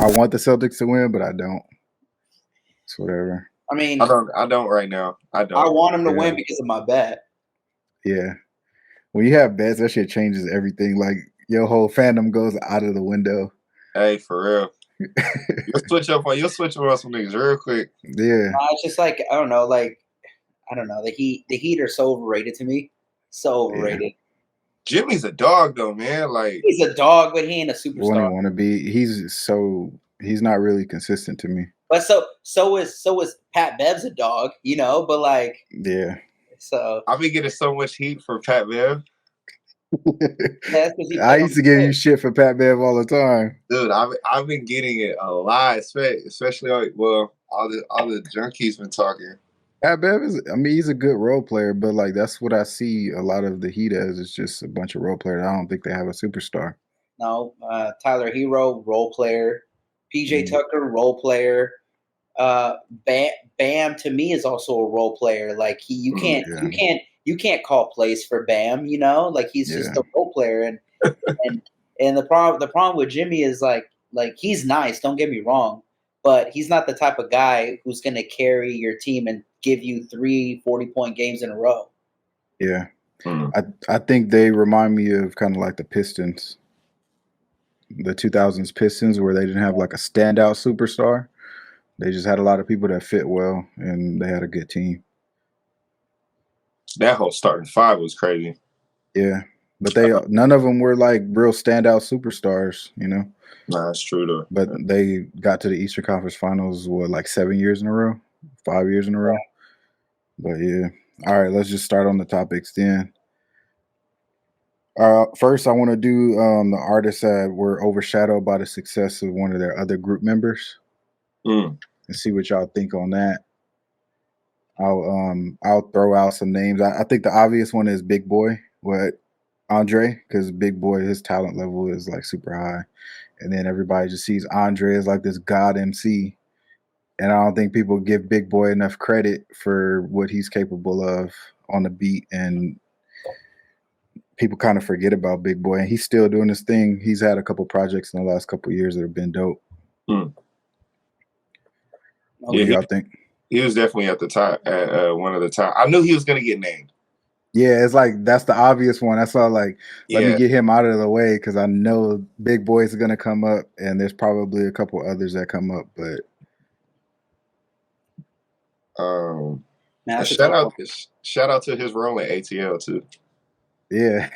I want the Celtics to win, but I don't. It's whatever. I mean, I don't right now. I don't. I want him to win because of my bet. Yeah. When you have bets, that shit changes everything. Like your whole fandom goes out of the window. Hey, for real. You'll switch up on some niggas real quick. Yeah. It's just like I don't know. The Heat are so overrated to me. So overrated. Yeah. Jimmy's a dog though, man. Like he's a dog, but he ain't a superstar. When he want to be, he's not really consistent to me. But so is Pat Bev's a dog, you know. But like, yeah. So I've been getting so much heat for Pat Bev. I used to give you shit for Pat Bev all the time, dude. I've been getting it a lot, especially all the junkies been talking. Pat Bev he's a good role player, but like that's what I see a lot of the Heat as. It's just a bunch of role players. I don't think they have a superstar. No, Tyler Hero, role player. PJ Tucker, role player. Bam to me is also a role player. Like you can't call plays for Bam. You know, like he's just a role player. And the problem with Jimmy is like he's nice. Don't get me wrong, but he's not the type of guy who's going to carry your team and give you 3 40-point games in a row. Yeah, I think they remind me of kind of like the Pistons, the 2000s Pistons, where they didn't have like a standout superstar. They just had a lot of people that fit well, and they had a good team. That whole starting five was crazy. Yeah, but none of them were like real standout superstars, you know. Nah, that's true though. But they got to the Eastern Conference Finals, like 7 years in a row, 5 years in a row. But yeah, all right, let's just start on the topics then. First, I want to do the artists that were overshadowed by the success of one of their other group members, and see what y'all think on that. I'll throw out some names. I think the obvious one is Big Boy, Andre, because Big Boy, his talent level is like super high, and then everybody just sees Andre as like this god MC, and I don't think people give Big Boy enough credit for what he's capable of on the beat, and people kind of forget about Big Boy, and he's still doing his thing. He's had a couple projects in the last couple of years that have been dope. What do y'all think? He was definitely at the top, one of the top. I knew he was going to get named. Yeah, it's like that's the obvious one. That's all. Like, let me get him out of the way because I know Big Boy is going to come up, and there's probably a couple others that come up. But shout out to his role in ATL too. Yeah,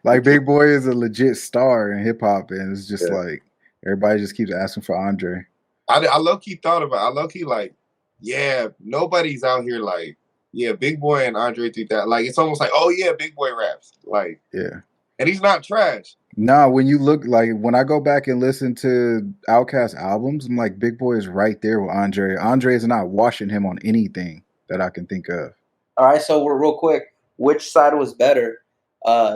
like Big Boy is a legit star in hip hop, and it's just like everybody just keeps asking for Andre. I low key thought about. I low key like, nobody's out here like. Yeah, Big Boy and Andre 3000. Like, it's almost like, oh, yeah, Big Boy raps. Like, yeah. And he's not trash. Nah, when you look, like, when I go back and listen to Outkast albums, I'm like, Big Boy is right there with Andre. Andre is not washing him on anything that I can think of. All right, so we're real quick. Which side was better,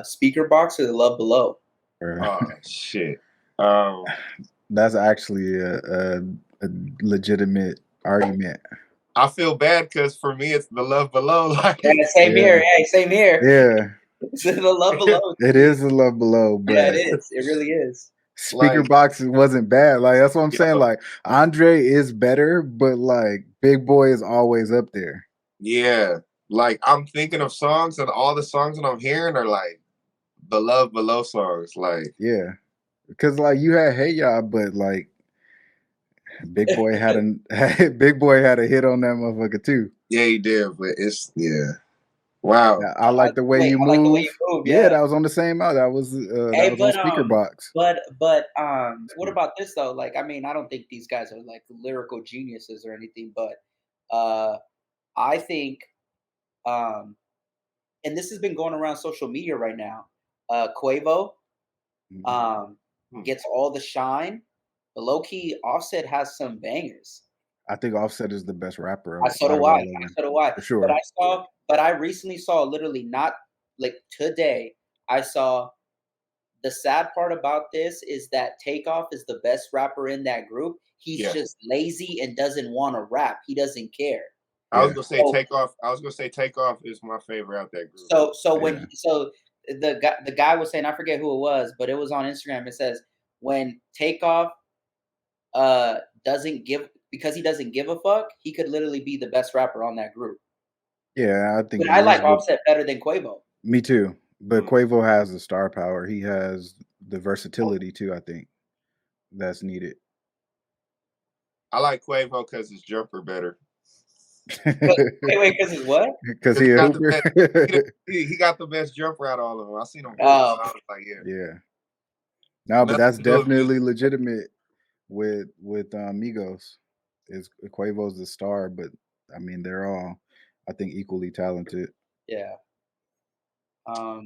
Speaker Box or the Love Below? Oh, shit. That's actually a legitimate argument. I feel bad because for me it's the Love Below. Like, same here. Hey, same here. Yeah, it's the Love Below. It is the Love Below, but it is. It really is. Speaker Box wasn't bad. Like that's what I'm saying. Like Andre is better, but like Big Boy is always up there. Yeah, like I'm thinking of songs, and all the songs that I'm hearing are like the Love Below songs. Like because like you had Hey Ya, but like. Big Boy had a hit on that motherfucker too. Yeah, he did, but wow. I like the way you move. Like the way you move. Yeah, that was on the same album. That was on Speaker Box. But what about this though? Like, I mean, I don't think these guys are like lyrical geniuses or anything, but I think, and this has been going around social media right now. Quavo gets all the shine. The low-key Offset has some bangers. I think Offset is the best rapper. So do I. For sure. But I recently saw, literally not like today, I saw the sad part about this is that Takeoff is the best rapper in that group. He's just lazy and doesn't want to rap. He doesn't care. I was gonna say Takeoff. I was gonna say Takeoff is my favorite out that group. So the guy was saying, I forget who it was, but it was on Instagram. It says when Takeoff doesn't give because he doesn't give a fuck, he could literally be the best rapper on that group. Yeah, I think But he I is. like But Offset better than Quavo. me too. But Quavo has the star power. He has the versatility too, I think, that's needed. I like Quavo because his jumper better. Wait, because his what? Because he a hooper. He got the best jumper out of all of them. I seen him. Oh, I was like, yeah. Yeah. No, but Nothing that's to do with definitely music. legitimate with Migos. Is Quavo's the star, but I mean they're all, I think, equally talented. yeah. I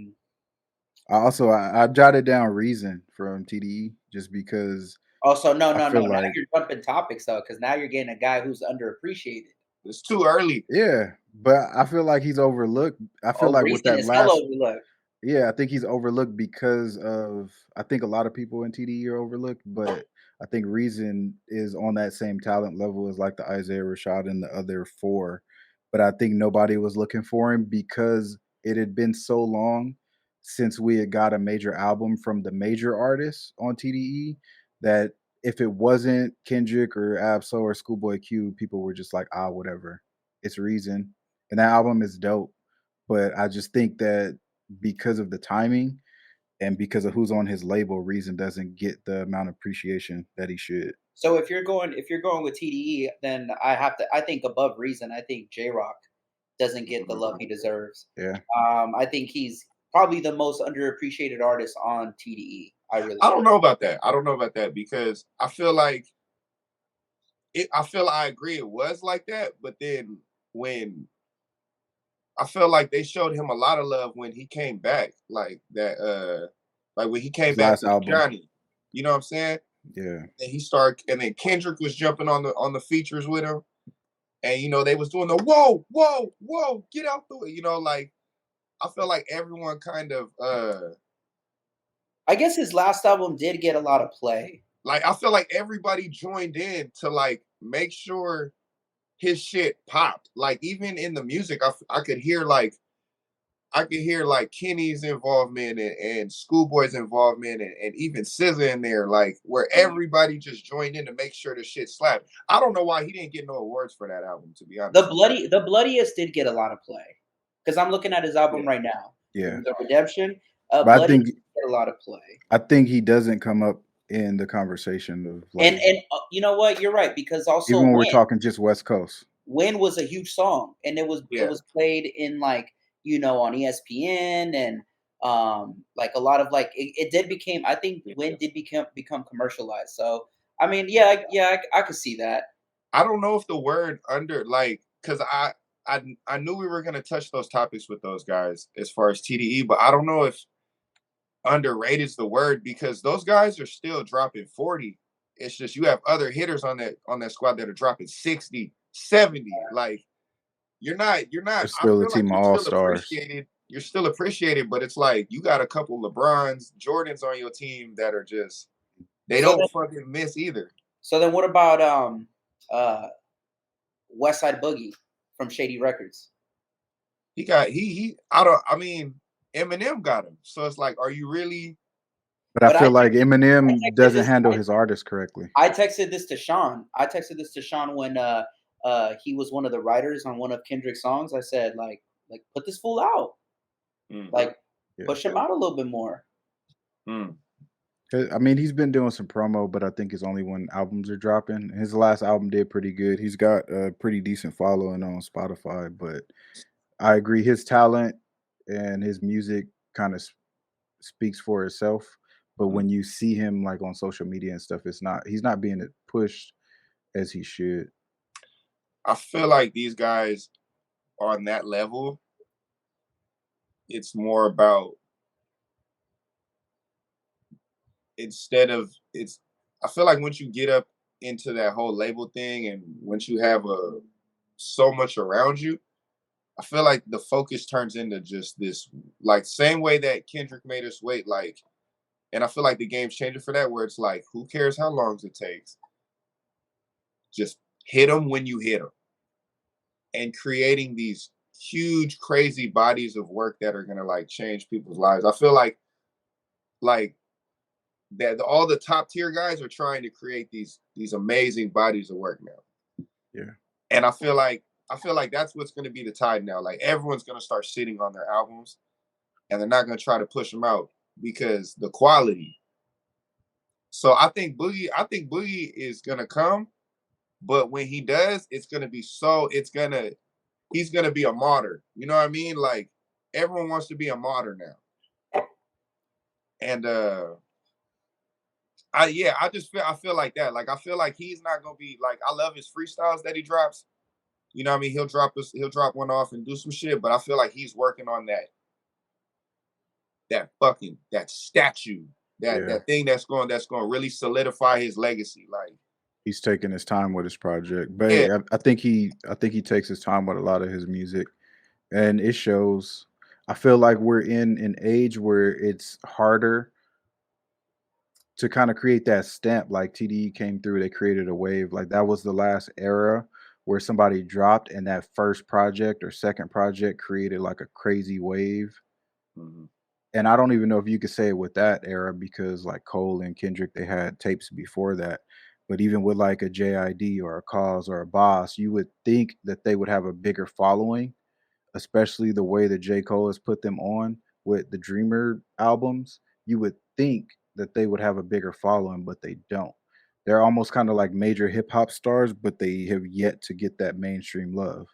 jotted down Reason from TDE just because Also, no. I Now feel like you're jumping topics though, because now you're getting a guy who's underappreciated. It's too early. yeah, but I feel like he's overlooked. I feel Oh, like with Reason that is hella last overlooked. Yeah, I think he's overlooked because of I think a lot of people in TDE are overlooked, but I think Reason is on that same talent level as like the Isaiah Rashad and the other four. But I think nobody was looking for him because it had been so long since we had got a major album from the major artists on TDE that if it wasn't Kendrick or Absol or Schoolboy Q, people were just like, ah, whatever. It's Reason. And that album is dope. But I just think that because of the timing and because of who's on his label, Reason doesn't get the amount of appreciation that he should. So if you're going with TDE, then I think above Reason, I think J Rock doesn't get the love he deserves. Yeah. I think he's probably the most underappreciated artist on TDE. I don't know about that. I don't know about that because I feel like I agree it was like that, but then when I feel like they showed him a lot of love when he came back, like when he came His back last with album. Johnny. You know what I'm saying? Yeah. And then Kendrick was jumping on the features with him. And they was doing the whoa, whoa, whoa, get out the way. Like I feel like everyone kind of I guess his last album did get a lot of play. like I feel like everybody joined in to like make sure his shit popped. Like even in the music, I could hear like Kenny's involvement and Schoolboy's involvement and even SZA in there, like where everybody just joined in to make sure the shit slapped. I don't know why he didn't get no awards for that album, to be honest. The Bloodiest did get a lot of play because I'm looking at his album right now. Yeah. The Redemption. But I think get a lot of play. I think he doesn't come up in the conversation of like, and you know what? You're right because also even when we're talking just West Coast. Win was a huge song, and it was played in like on ESPN and like a lot of like it did became I think Win did become commercialized. So I mean, I could see that. I don't know if the word under like because I knew we were gonna touch those topics with those guys as far as TDE, but I don't know if underrated is the word because those guys are still dropping 40. It's just you have other hitters on that squad that are dropping 60, 70. Like you're not They're still a team of all-stars. You're still appreciated, but it's like you got a couple LeBrons, Jordans on your team that are just they don't fucking miss either. So then what about West Side Boogie from Shady Records? I mean Eminem got him. So it's like, are you really? But I feel like Eminem doesn't handle his artists correctly. I texted this to Sean. When he was one of the writers on one of Kendrick's songs. I said, like put this fool out. Like push him out a little bit more. I mean, he's been doing some promo, but I think it's only when albums are dropping. His last album did pretty good. He's got a pretty decent following on Spotify, but I agree his talent and his music kind of speaks for itself. But when you see him like on social media and stuff, he's not being pushed as he should. I feel like these guys on that level, it's more about I feel like once you get up into that whole label thing and once you have so much around you, I feel like the focus turns into just this, like same way that Kendrick made us wait, like, and I feel like the game's changing for that, where it's like, who cares how long it takes? Just hit them when you hit them. And creating these huge, crazy bodies of work that are gonna like change people's lives. I feel like that all the top tier guys are trying to create these amazing bodies of work now. Yeah. And I feel like that's what's going to be the tide now. Like everyone's going to start sitting on their albums, and they're not going to try to push them out because the quality. So I think Boogie is going to come, but when he does, it's going to be he's going to be a martyr. You know what I mean? Like everyone wants to be a martyr now. And I feel like that. Like I feel like he's not gonna be like, I love his freestyles that he drops. You know what I mean? He'll drop one off and do some shit, but I feel like he's working on that statue, that thing that's going to really solidify his legacy. Like he's taking his time with his project. But yeah. I think he takes his time with a lot of his music, and it shows. I feel like we're in an age where it's harder to kind of create that stamp. Like TDE came through, they created a wave. Like that was the last era where somebody dropped and that first project or second project created like a crazy wave. Mm-hmm. And I don't even know if you could say it with that era because like Cole and Kendrick, they had tapes before that. But even with like a JID or a Cause or a Boss, you would think that they would have a bigger following, especially the way that J. Cole has put them on with the Dreamer albums. You would think that they would have a bigger following, but they don't. They're almost kind of like major hip hop stars, but they have yet to get that mainstream love.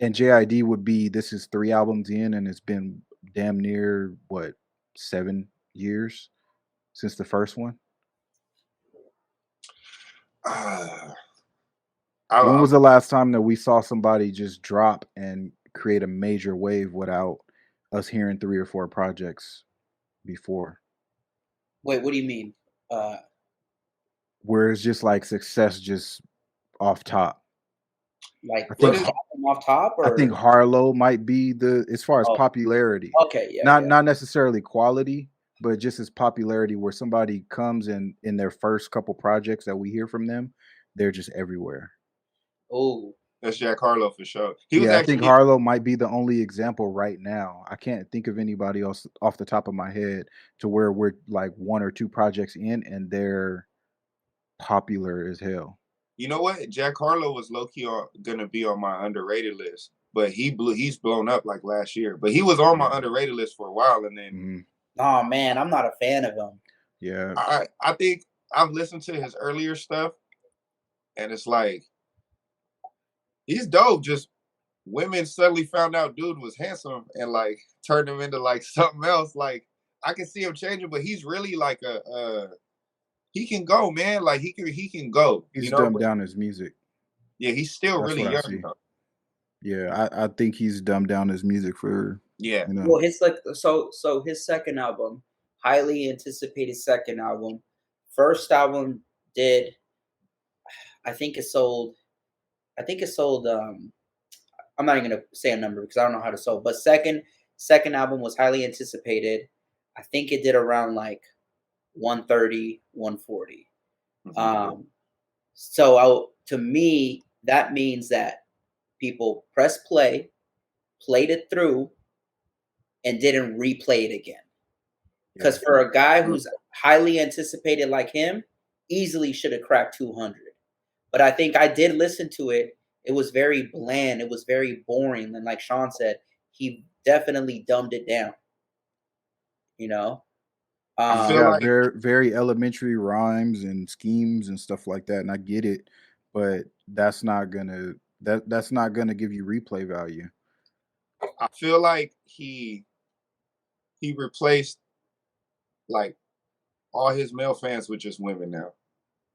And JID would be, this is 3 albums in, and it's been damn near what, 7 years since the first one. When was the last time that we saw somebody just drop and create a major wave without us hearing 3 or 4 projects before? Wait, what do you mean? Where it's just like success just off top. Like I think off top, or I think Harlow might be as far as popularity. Okay, yeah. Not necessarily quality, but just as popularity, where somebody comes in their first couple projects that we hear from them, they're just everywhere. Oh, that's Jack Harlow for sure. I think Harlow might be the only example right now. I can't think of anybody else off the top of my head to where we're like 1 or 2 projects in and they're popular as hell. You know what? Jack Harlow was low-key gonna be on my underrated list, but he's blown up like last year. But he was on my underrated list for a while, and then oh man, I'm not a fan of him. Yeah, I think I've listened to his earlier stuff, and it's like he's dope. Just women suddenly found out dude was handsome and like turned him into like something else. Like I can see him changing, but he's really like he can go, man. Like he can go. He's dumbed down his music. Yeah, he's still really young. Yeah, I think he's dumbed down his music for Well, his so his second album, highly anticipated second album. First album did, I think it sold. I'm not even gonna say a number because I don't know how to sell. But second album was highly anticipated. I think it did around like 130, 140. So to me, that means that people press play, played it through, and didn't replay it again. Because for a guy who's highly anticipated like him, easily should have cracked 200. But I think I did listen to it. It was very bland. It was very boring. And like Sean said, he definitely dumbed it down. You know? I feel like very, very elementary rhymes and schemes and stuff like that. And I get it, but that's not gonna give you replay value. I feel like he replaced like all his male fans with just women now.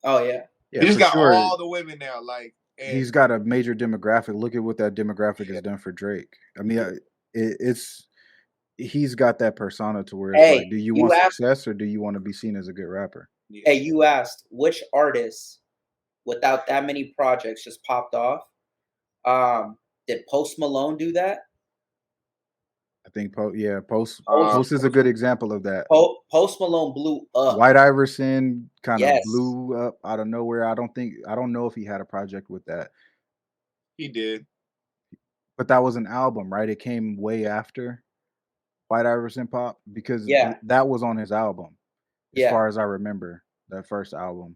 Oh yeah. He just got all the women now. Like he's got a major demographic. Look at what that demographic has done for Drake. I mean, he's got that persona to where it's like, do you want success or do you want to be seen as a good rapper? Hey, you asked which artist without that many projects just popped off. Did Post Malone do that? I think Post is a good example of that. Post Malone blew up. White Iverson kind of blew up out of nowhere. I don't know if he had a project with that. He did. But that was an album, right? It came way after White Iverson Pop because that was on his album. as far as I remember, that first album.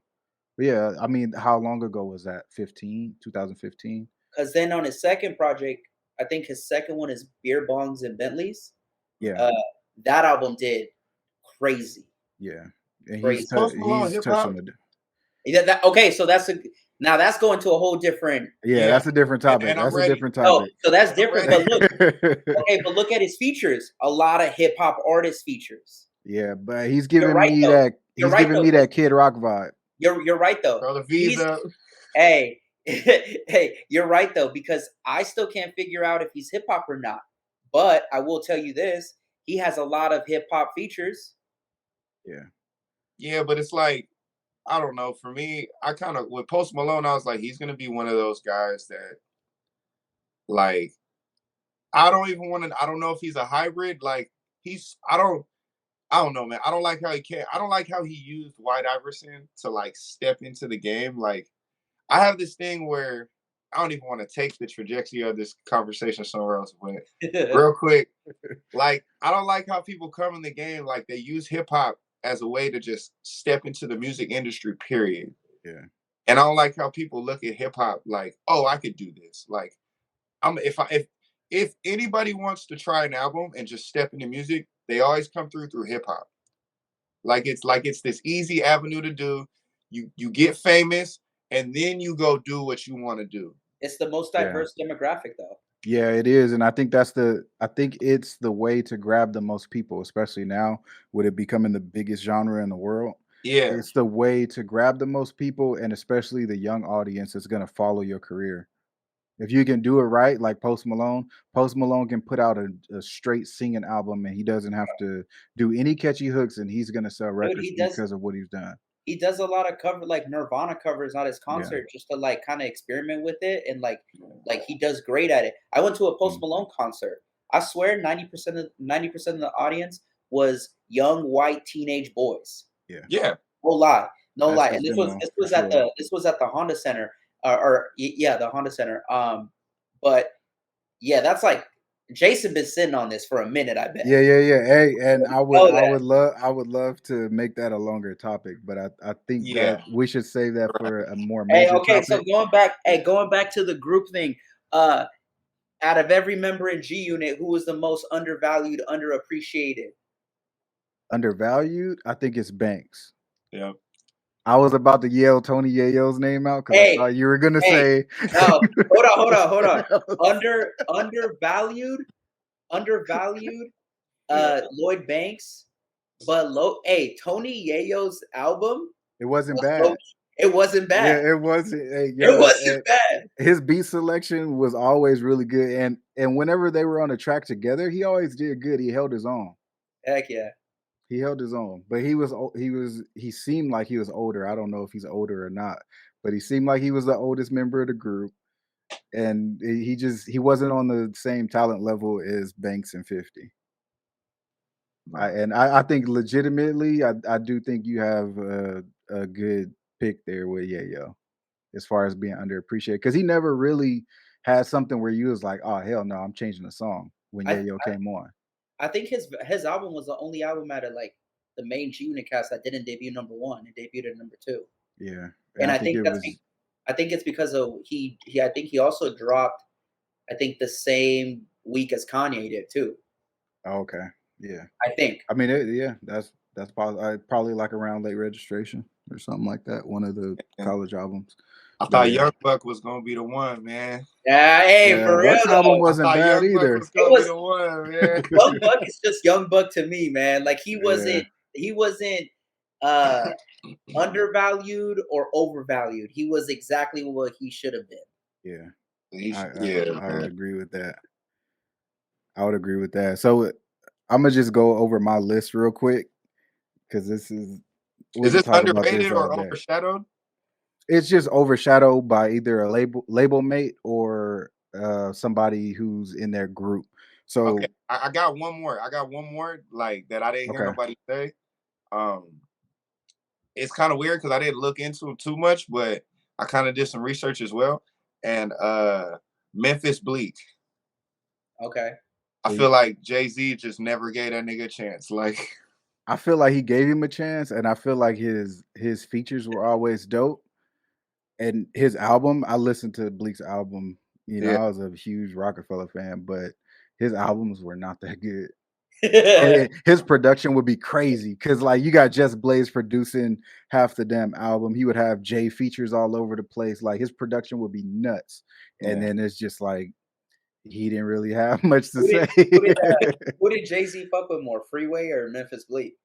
But yeah, I mean, how long ago was that? 2015? Because then on his second project, I think his second one is Beer Bongs and Bentleys. Yeah. That album did crazy. Yeah. And Crazy. he's touched on the okay, so now that's going to a whole different. Yeah, that's a different topic. And that's a different Oh, topic. so that's different. But look, okay, but look at his features. A lot of hip hop artist features. Yeah, but he's giving right, me though. that. You're He's right, giving though. me that Kid Rock vibe. You're right though. Throw the visa. Hey, hey, you're right though, because I still can't figure out if he's hip hop or not. But I will tell you this: he has a lot of hip hop features. Yeah. Yeah, but it's like, I don't know. For me, I kind of with Post Malone, I was like, he's gonna be one of those guys that, like, I don't even want to. I don't know if he's a hybrid. Like, I don't know, man. I don't like how he can. I don't like how he used White Iverson to like step into the game. Like, I have this thing where I don't even want to take the trajectory of this conversation somewhere else. But real quick, like, I don't like how people come in the game like they use hip hop as a way to just step into the music industry, period. Yeah. And I don't like how people look at hip hop like, oh, I could do this. Like, if anybody wants to try an album and just step into music, they always come through hip hop. Like it's this easy avenue to do. You get famous and then you go do what you want to do. It's the most diverse demographic though. Yeah, it is. And I think it's the way to grab the most people, especially now with it becoming the biggest genre in the world. Yeah. It's the way to grab the most people, and especially the young audience that's going to follow your career. If you can do it right, like Post Malone can put out a straight singing album and he doesn't have to do any catchy hooks, and he's going to sell records because of what he's done. He does a lot of cover, like Nirvana covers at his concert, just to like kind of experiment with it, and like he does great at it. I went to a Post Malone concert. I swear, 90% of the audience was young white teenage boys. Yeah. No lie, no lie. And this was at the Honda Center, the Honda Center. But yeah, that's like Jason been sitting on this for a minute, I bet. Yeah. Hey, and I would love to make that a longer topic, but I think that we should save that for a more major topic. So going back to the group thing, out of every member in G Unit, who was the most undervalued, underappreciated? Undervalued? I think it's Banks. Yeah. I was about to yell Tony Yayo's name out because I thought you were gonna say. No, hold on. Undervalued. Lloyd Banks, but Tony Yayo's album. It wasn't bad. It wasn't bad. Yeah, it wasn't. It wasn't bad. His beat selection was always really good, and whenever they were on a track together, he always did good. He held his own. Heck yeah. He held his own, but he seemed like he was older. I don't know if he's older or not, but he seemed like he was the oldest member of the group, and he wasn't on the same talent level as Banks and 50. I think legitimately, I do think you have a good pick there with Yayo, as far as being underappreciated, because he never really had something where you was like, oh hell no, I'm changing the song when Yayo came on. I think his album was the only album out of like the main G Unit cast that didn't debut number 1. It debuted at number 2. Yeah, and I think it's because of I think he also dropped, I think, the same week as Kanye did too. Okay, yeah. I think. I mean, that's probably like around Late Registration or something like that. One of the college albums. I thought Young Buck was gonna be the one, man. Yeah, for real. Buck's album wasn't bad either. Buck was gonna be the one, man. Young Buck is just Young Buck to me, man. Like he wasn't undervalued or overvalued. He was exactly what he should have been. Yeah, I would agree with that. I would agree with that. So I'm gonna just go over my list real quick because this is this underrated or overshadowed? It's just overshadowed by either a label mate or somebody who's in their group. So okay, I got one more. Like that I didn't hear nobody say. It's kind of weird because I didn't look into it too much, but I kind of did some research as well. And Memphis Bleak. Okay. I feel like Jay-Z just never gave that nigga a chance. Like, I feel like he gave him a chance, and I feel like his features were always dope. And his album, I listened to Bleak's album. You know, Yeah. I was a huge Rockefeller fan, but his albums were not that good. Yeah. And his production would be crazy because, like, you got Just Blaze producing half the damn album. He would have Jay features all over the place. Like, his production would be nuts. And then it's just like he didn't really have much to say. Who did Jay-Z fuck with more, Freeway or Memphis Bleak?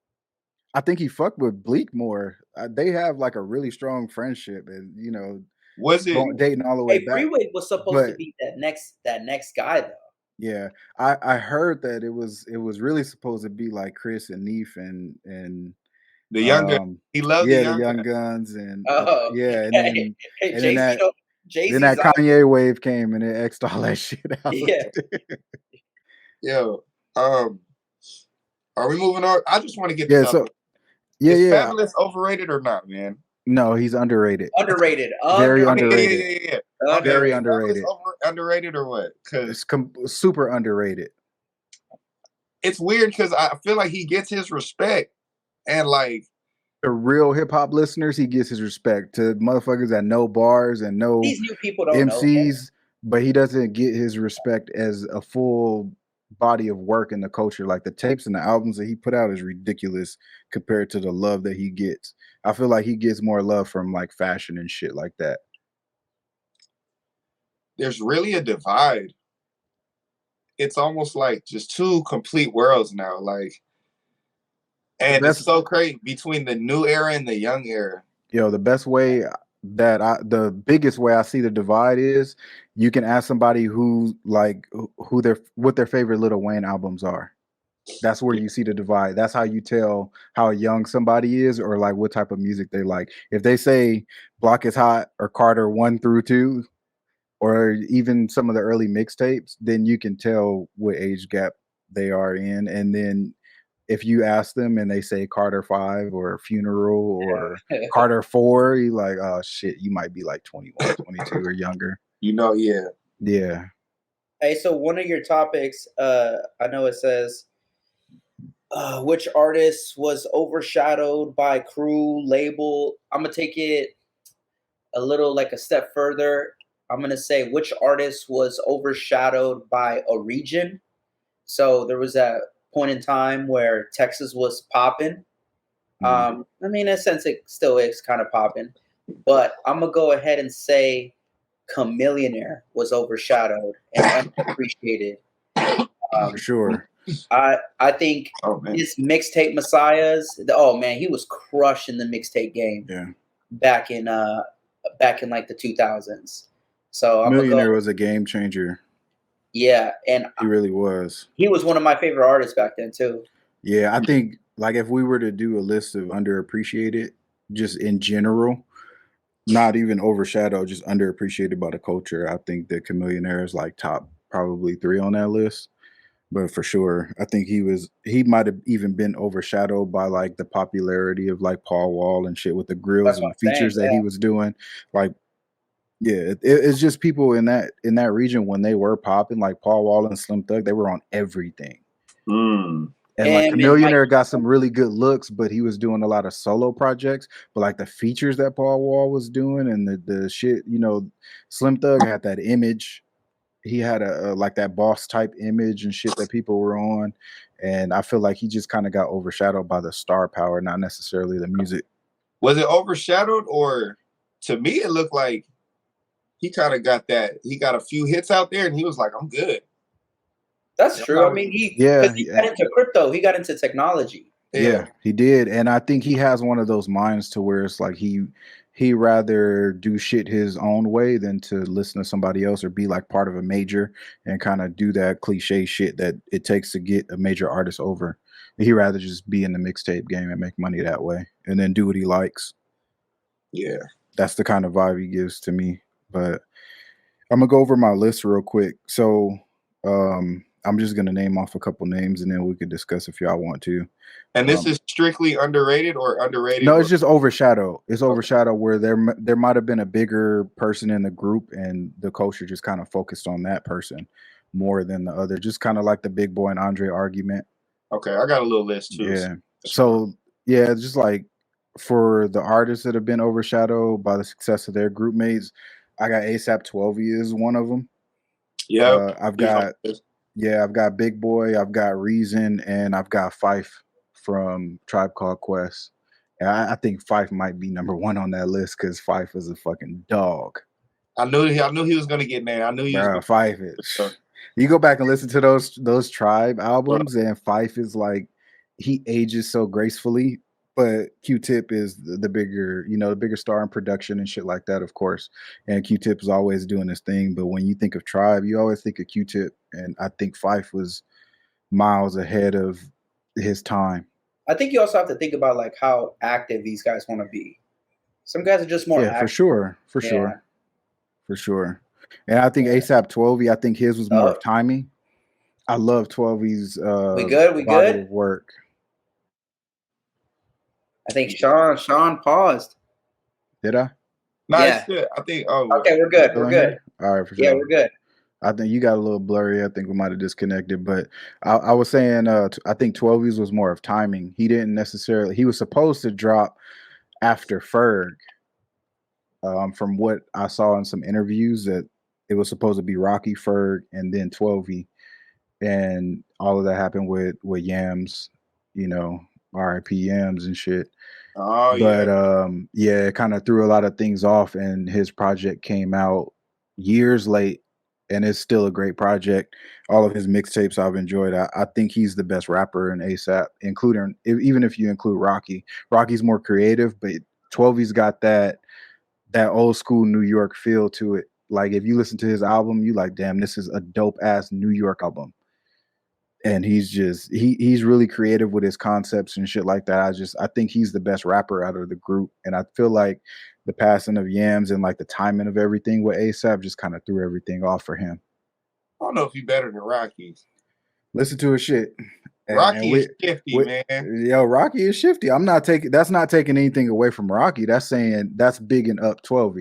I think he fucked with Bleak more. They have like a really strong friendship, and you know, Was it? dating all the way Hey, back. Freeway was supposed to But be that next guy though. yeah, I heard that it was really supposed to be like Chris and Neef and The young gun. He loved the yeah, the young Young gun. Guns and Oh, yeah, and then Jay-Z's that Kanye wave came and it X'd all that shit out. Yeah. Yo, are we moving on? I just want to get Yeah, this so up. yeah, Is yeah. Fabulous overrated or not, man? No, he's underrated. Underrated. Very Underrated. underrated. Yeah. Very underrated. Underrated or what? Because It's super underrated. it's weird because I feel like he gets his respect, and like the real hip hop listeners, he gets his respect. To motherfuckers that know bars and know these new people don't MCs, but he doesn't get his respect as a full body of work in the culture. Like the tapes and the albums that he put out is ridiculous compared to the love that he gets. I feel like he gets more love from like fashion and shit like that. There's really a divide. It's almost like just two complete worlds now. Like, and it's so crazy between the new era and the young era. Yo, the best way the biggest way I see the divide is you can ask somebody who like what their favorite Lil Wayne albums are. That's where you see the divide. That's how you tell how young somebody is or like what type of music they like. If they say Block is Hot or Carter 1 through 2 or even some of the early mixtapes, then you can tell what age gap they are in. And then if you ask them and they say Carter 5 or Funeral or Carter 4, you like, oh shit, you might be like 21, 22 or younger. You know, yeah. Yeah. Hey, so one of your topics, I know it says, which artist was overshadowed by crew, label? I'm going to take it a little like a step further. I'm going to say which artist was overshadowed by a region. So there was a point in time where Texas was popping. I mean, in a sense, it still is kind of popping. But I'm going to go ahead and say Chamillionaire was overshadowed and unappreciated. For sure. I think his mixtape Messiahs. Oh man, he was crushing the mixtape game. Yeah. Back in like the 2000s. So Millionaire was a game changer. Yeah, and he really was. He was one of my favorite artists back then too. Yeah, I think like if we were to do a list of underappreciated, just in general, not even overshadowed, just underappreciated by the culture, I think that Chamillionaire is like top probably 3 on that list. But for sure, I think he might have even been overshadowed by like the popularity of like Paul Wall and shit with the grills and the features that he was doing. Like, yeah, it's just people in that region when they were popping, like Paul Wall and Slim Thug, they were on everything. And like Chamillionaire got some really good looks, but he was doing a lot of solo projects. But like the features that Paul Wall was doing and the shit, you know, Slim Thug had that image. He had a like that boss type image and shit that people were on. And I feel like he just kind of got overshadowed by the star power, not necessarily the music. Was it overshadowed, or to me it looked like he kind of got that? He got a few hits out there and he was like, I'm good. That's true. I mean, he got into crypto. He got into technology. Yeah, he did. And I think he has one of those minds to where it's like he rather do shit his own way than to listen to somebody else or be like part of a major and kind of do that cliche shit that it takes to get a major artist over. He rather just be in the mixtape game and make money that way and then do what he likes. Yeah. That's the kind of vibe he gives to me. But I'm gonna go over my list real quick. So I'm just gonna name off a couple names and then we could discuss if y'all want to. And this is strictly underrated or underrated? No, it's just overshadowed. It's overshadowed where there might have been a bigger person in the group and the culture just kind of focused on that person more than the other. Just kind of like the Big Boy and Andre argument. Okay, I got a little list too. Yeah. So yeah, just like for the artists that have been overshadowed by the success of their group mates, I got ASAP 12 is one of them. Yep. I've got I've got Big Boy, I've got Reason, and I've got Fife from Tribe Called Quest. And I think Fife might be number one on that list because Fife is a fucking dog. I knew he was gonna get there. I knew he was gonna Fife is. You go back and listen to those Tribe albums, and Fife is like he ages so gracefully. But Q-Tip is the bigger, the bigger star in production and shit like that, of course. And Q-Tip is always doing his thing. But when you think of Tribe, you always think of Q-Tip, and I think Fife was miles ahead of his time. I think you also have to think about like how active these guys want to be. Some guys are just more active. For sure. And I think ASAP 12, I think his was more of timing. I love 12's we body good? of work. I think Sean paused. Did I? No, it's good. I think. Oh, okay, we're good. We're good. All right, for sure. Yeah, we're good. I think you got a little blurry. I think we might have disconnected, but I was saying I think 12's was more of timing. He didn't necessarily. He was supposed to drop after Ferg. From what I saw in some interviews, that it was supposed to be Rocky, Ferg, and then 12, and all of that happened with Yams, RIP Yams and shit. Oh but it kind of threw a lot of things off, and his project came out years late, and it's still a great project. All of his mixtapes I've enjoyed. I think he's the best rapper in ASAP, including even if you include Rocky. Rocky's more creative, but 12's got that old school New York feel to it. Like if you listen to his album, you like, damn, this is a dope ass New York album. And he's just he's really creative with his concepts and shit like that. I think he's the best rapper out of the group. And I feel like the passing of Yams and like the timing of everything with ASAP just kind of threw everything off for him. I don't know if he's better than Rocky. Listen to his shit. Rocky is shifty, man. Yo, Rocky is shifty. That's not taking anything away from Rocky. That's saying that's bigging up 12.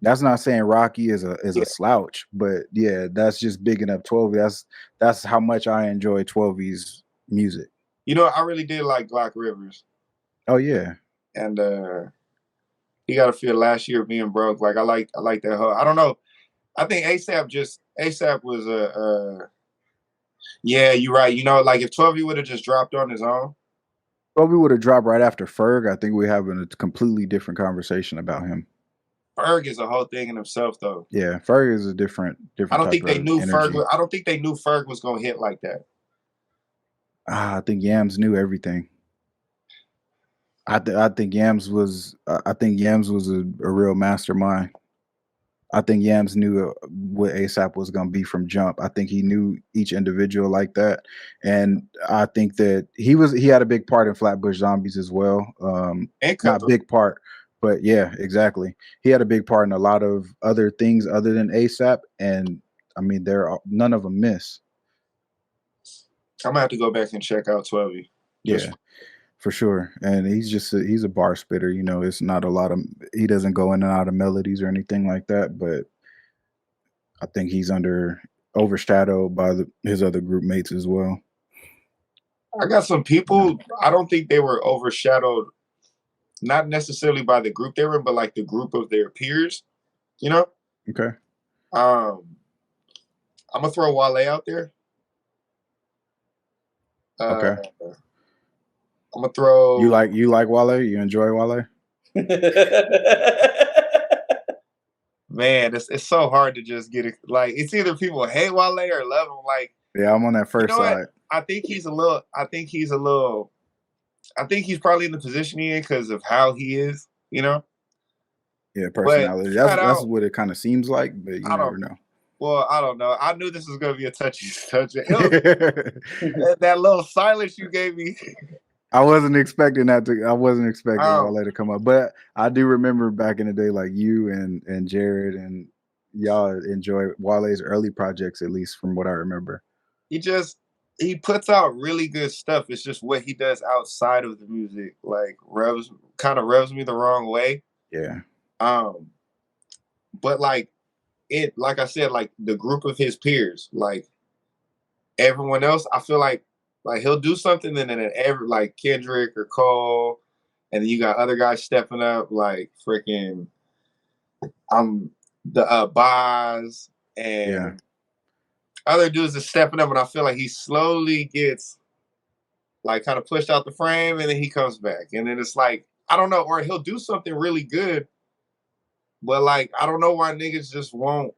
That's not saying Rocky is a slouch, but yeah, that's just bigging up 12. That's how much I enjoy 12's music. I really did like Glock Rivers. Oh yeah. And he got to feel last year being broke. Like I like that whole. I don't know. I think ASAP was yeah, you're right. Like if 12 would have just dropped on his own. 12 would have dropped right after Ferg. I think we're having a completely different conversation about him. Ferg is a whole thing in himself, though. Yeah, Ferg is a different. I don't think they knew Ferg. I don't think they knew Ferg was gonna hit like that. I think Yams knew everything. I think Yams was. I think Yams was a real mastermind. I think Yams knew what ASAP was going to be from jump. I think he knew each individual like that, and I think that he had a big part in Flatbush Zombies as well. Not big part, but yeah, exactly. He had a big part in a lot of other things other than ASAP, and I mean, none of them miss. I'm gonna have to go back and check out 12. Yeah. For sure. And he's a bar spitter, it's not a lot of, he doesn't go in and out of melodies or anything like that, but I think he's overshadowed by his other group mates as well. I got some people, I don't think they were overshadowed, not necessarily by the group they were in, but like the group of their peers, Okay. I'm gonna throw Wale out there. Okay. I'm gonna throw. You like Wale? You enjoy Wale? Man, it's so hard to just get it. Like it's either people hate Wale or love him. Like yeah, I'm on that first side. What? I think he's probably in the position he's in because of how he is. Yeah, personality. That's what it kind of seems like, but you never know. Well, I don't know. I knew this was going to be a touchy subject. That little silence you gave me. I wasn't expecting Wale to come up, but I do remember back in the day, like you and Jared and y'all enjoy Wale's early projects, at least from what I remember. He puts out really good stuff. It's just what he does outside of the music, like revs me the wrong way. Yeah. But like I said, like the group of his peers, like everyone else, I feel like Like he'll do something, and then every like Kendrick or Cole, and then you got other guys stepping up, like freaking the Boz and other dudes are stepping up, and I feel like he slowly gets like kind of pushed out the frame, and then he comes back, and then it's like I don't know, or he'll do something really good, but like I don't know why niggas just won't.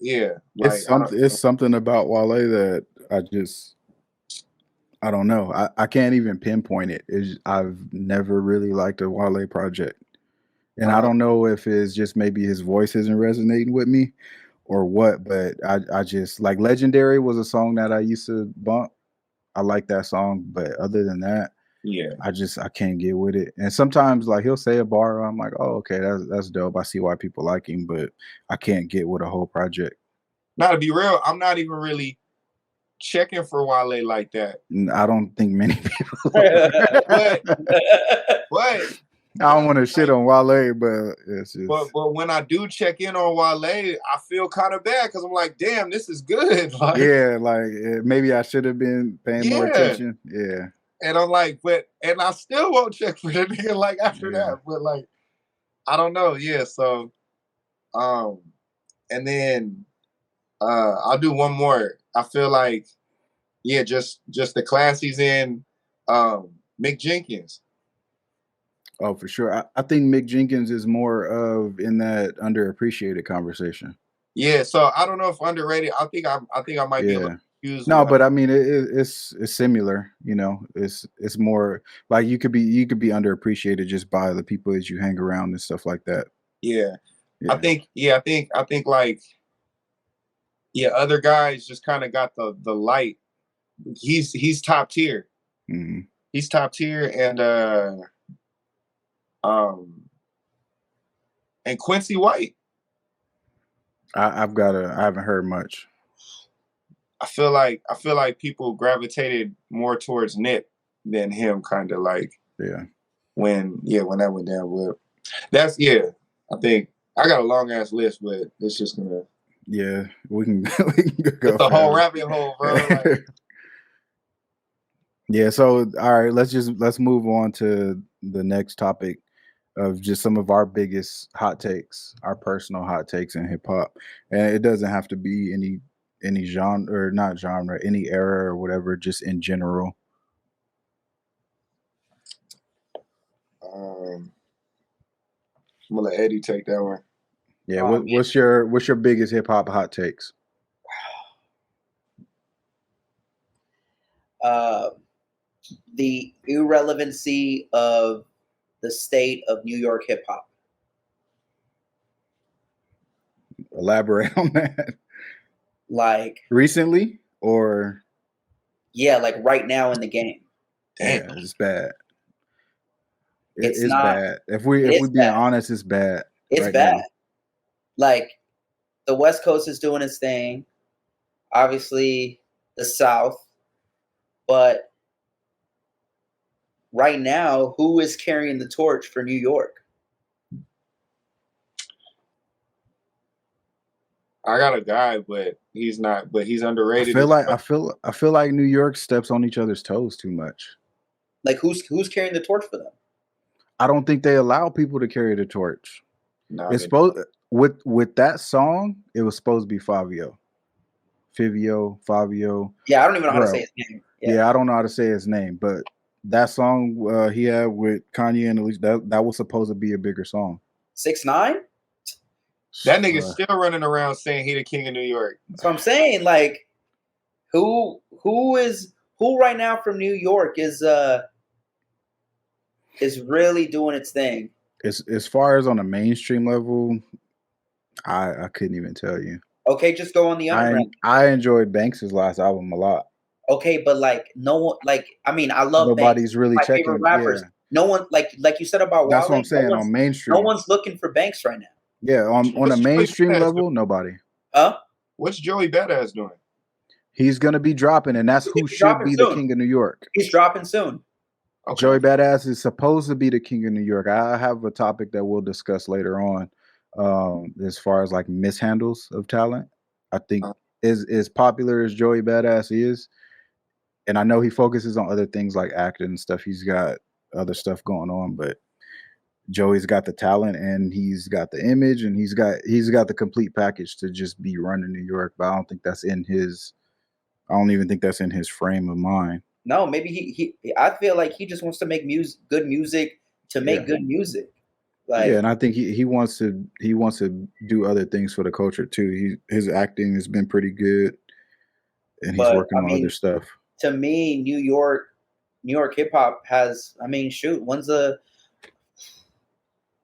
Yeah, like It's something about Wale that I don't know. I can't even pinpoint it. I've never really liked a Wale project. And I don't know if it's just maybe his voice isn't resonating with me or what, but I just like Legendary was a song that I used to bump. I like that song, but other than that, yeah, I can't get with it. And sometimes like he'll say a bar, I'm like, oh, okay, that's dope. I see why people like him, but I can't get with a whole project. Now to be real, I'm not even really checking for Wale like that. I don't think many people but I don't want to shit on Wale, but it's just. But when I do check in on Wale, I feel kind of bad because I'm like, damn, this is good. Like, yeah, like maybe I should have been paying more attention. Yeah. And I'm like, and I still won't check for the nigga like after that. But like, I don't know. Yeah. So, and then I'll do one more. I feel like, yeah, just the class he's in, Mick Jenkins. Oh, for sure. I think Mick Jenkins is more of in that underappreciated conversation. Yeah, so I don't know if underrated. I think I might be a little confused. No, but I mean it's similar. You know, it's more like you could be underappreciated just by the people that you hang around and stuff like that. Yeah. I think like other guys just kind of got the light. He's top tier. Mm-hmm. He's top tier, and Quincy White. I haven't heard much. I feel like people gravitated more towards Nip than him, kind of like when that went down. But that's I think I got a long ass list, but it's just gonna we can go. It's the whole rabbit hole, bro. Like, yeah. So all right, let's move on to the next topic of just some of our biggest hot takes, our personal hot takes in hip hop, and it doesn't have to be any genre or not genre, any era or whatever, just in general. I'm gonna let Eddie take that one. Yeah, what's your biggest hip hop hot takes? The irrelevancy of the state of New York hip hop. Elaborate on that. Like recently or like right now in the game. Damn, it's bad. It's bad. If we're being honest, it's bad. It's bad. Now. Like the West Coast is doing its thing. Obviously, the South, but right now, who is carrying the torch for New York? I got a guy, but he's not. But he's underrated. I feel like New York steps on each other's toes too much. Like who's carrying the torch for them? I don't think they allow people to carry the torch. No, it's supposed with that song. It was supposed to be Fabio. Yeah, I don't even know how to say his name. Yeah, I don't know how to say his name, but that song he had with Kanye and Alicia, that was supposed to be a bigger song. 6ix9ine? That nigga's still running around saying he the king of New York. That's what I'm saying. Like, who right now from New York is really doing its thing? As far as on a mainstream level, I couldn't even tell you. Okay, just go on the underground. I enjoyed Banks's last album a lot. Okay, but like no one, like I mean, I love nobody's Banks, really my checking favorite rappers. Yeah. No one like you said about that's Wale, what I'm saying on mainstream. No one's looking for Banks right now. Yeah, on a mainstream level, nobody. What's Joey Badass doing? He's gonna be dropping, and that's who should be the king of New York. He's dropping soon. Okay. Joey Badass is supposed to be the king of New York. I have a topic that we'll discuss later on, as far as like mishandles of talent. I think as popular as Joey Badass is, and I know he focuses on other things like acting and stuff. He's got other stuff going on, but Joey's got the talent and he's got the image and he's got the complete package to just be running New York. But I don't think that's in his. I don't even think that's in his frame of mind. No, maybe he I feel like he just wants to make good music to make good music. Like, yeah, and I think he wants to do other things for the culture too. His acting has been pretty good, and he's working on other stuff. To me, New York hip hop has. I mean, shoot,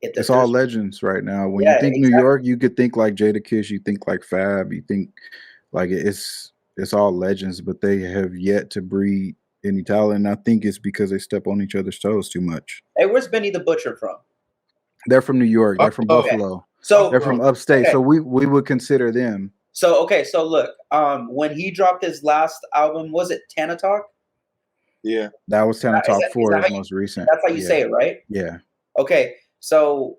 it's all legends right now. When you think New York, you could think like Jadakiss, you think like Fab, you think like it's all legends, but they have yet to breed any talent. And I think it's because they step on each other's toes too much. Hey, where's Benny the Butcher from? They're from New York. They're from Buffalo. So they're from upstate. So we would consider them. So so look, when he dropped his last album, was it Tana Talk? Yeah, that was Tana Talk 4, his most recent. That's how you say it, right? Yeah. Okay, so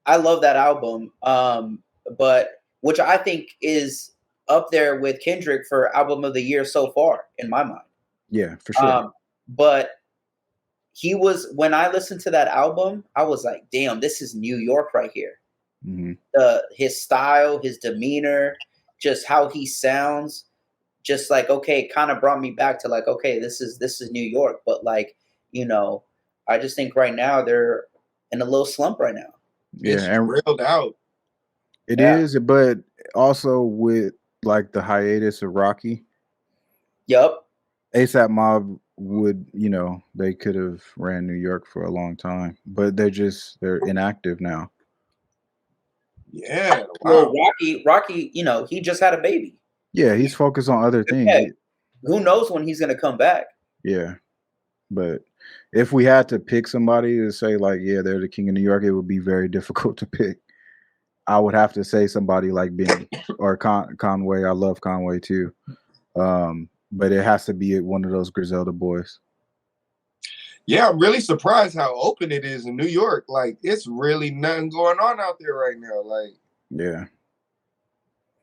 I love that album, but which I think is up there with Kendrick for album of the year so far in my mind. Yeah, for sure. But when I listened to that album, I was like, damn, this is New York right here. Mm-hmm. His style, his demeanor, just how he sounds, just like, okay, kind of brought me back to like, okay, this is New York. But like, I just think right now they're in a little slump right now. Yeah, it's reeled out. It is, but also with like the hiatus of Rocky. Yep. ASAP Mob would, they could have ran New York for a long time, but they're inactive now. Yeah. Wow. Well, Rocky, he just had a baby. Yeah, he's focused on other things. Yeah. Who knows when he's going to come back? Yeah. But if we had to pick somebody to say like, yeah, they're the king of New York, it would be very difficult to pick. I would have to say somebody like Benny or Conway. I love Conway too. But it has to be one of those Griselda boys. Yeah, I'm really surprised how open it is in New York. Like, it's really nothing going on out there right now. Like, yeah,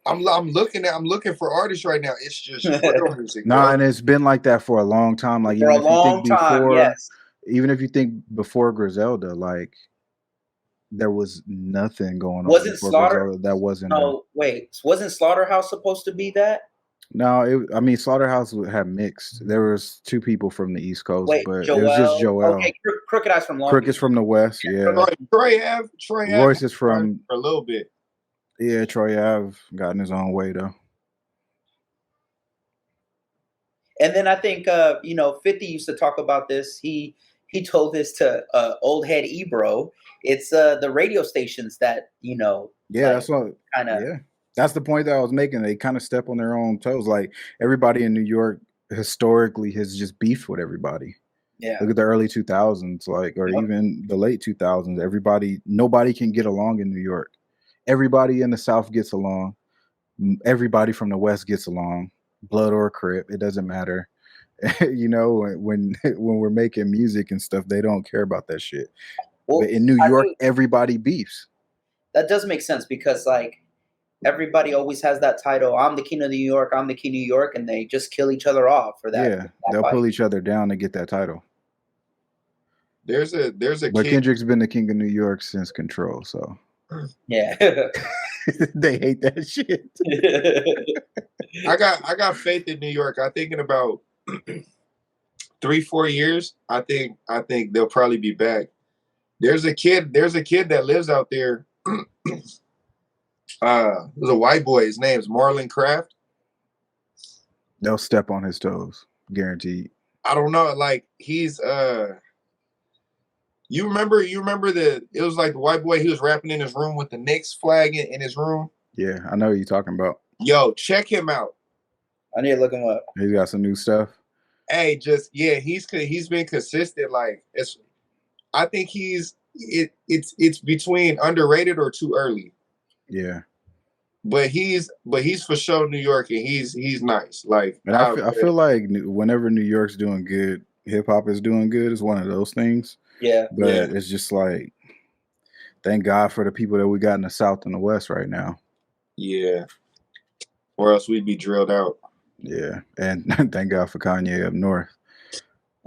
I'm looking for artists right now. It's just real music. Nah, and it's been like that for a long time. Like, even if you think before, even if you think before Griselda, like there was nothing going on. Wasn't Slaughter? That wasn't. No, wait. Wasn't Slaughterhouse supposed to be that? No, I mean Slaughterhouse had mixed. There was two people from the East Coast, but Joel. It was just Joel. Okay, Crooked Eyes from Long Crook is from the West. Yeah. Troy Ave. Royce is from for a little bit. Yeah, Troy Ave got in his own way though. And then I think 50 used to talk about this. He told this to old head Ebro. It's the radio stations that Yeah, that's what kind of. Yeah. That's the point that I was making. They kind of step on their own toes. Like everybody in New York historically has just beefed with everybody. Yeah. Look at the early 2000s, like, or even the late 2000s. Nobody can get along in New York. Everybody in the South gets along. Everybody from the West gets along. Blood or Crip, it doesn't matter. When we're making music and stuff, they don't care about that shit. Well, but in New York, everybody beefs. That does make sense because like everybody always has that title. I'm the king of New York. I'm the king of New York, and they just kill each other off for that. Yeah, they'll pull each other down to get that title. There's a but Kendrick's been the king of New York since Control, so yeah, they hate that shit. I got faith in New York. I think in about 3-4 years, I think they'll probably be back. There's a kid that lives out there. There's a white boy. His name's Marlon Craft. They'll step on his toes, guaranteed. I don't know. Like he's you remember it was like the white boy. He was rapping in his room with the Knicks flag in his room. Yeah, I know what you're talking about. Yo, check him out. I need to look him up. He's got some new stuff. Hey, he's been consistent. Like I think it's between underrated or too early. Yeah. But he's for sure New York, and he's nice. Like, and I feel like whenever New York's doing good, hip hop is doing good. It's one of those things. Yeah. But it's just like, thank God for the people that we got in the South and the West right now. Yeah. or else we'd be drilled out. Yeah, and thank God for Kanye up north.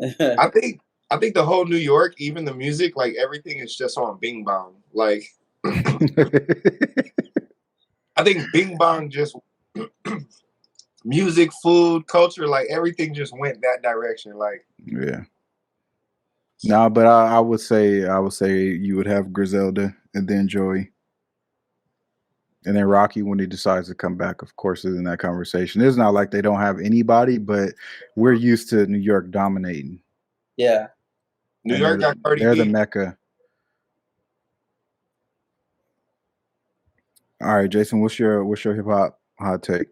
I think the whole New York, even the music, like everything is just on Bing Bong. Like, I think Bing Bong just music, food, culture, like everything just went that direction. Like, yeah. No, but I would say you would have Griselda and then Joey. And then Rocky, when he decides to come back, of course, is in that conversation. It's not like they don't have anybody, but we're used to New York dominating. Yeah. New York got Cardi B. They're the Mecca. All right, Jason, what's your hip hop hot take?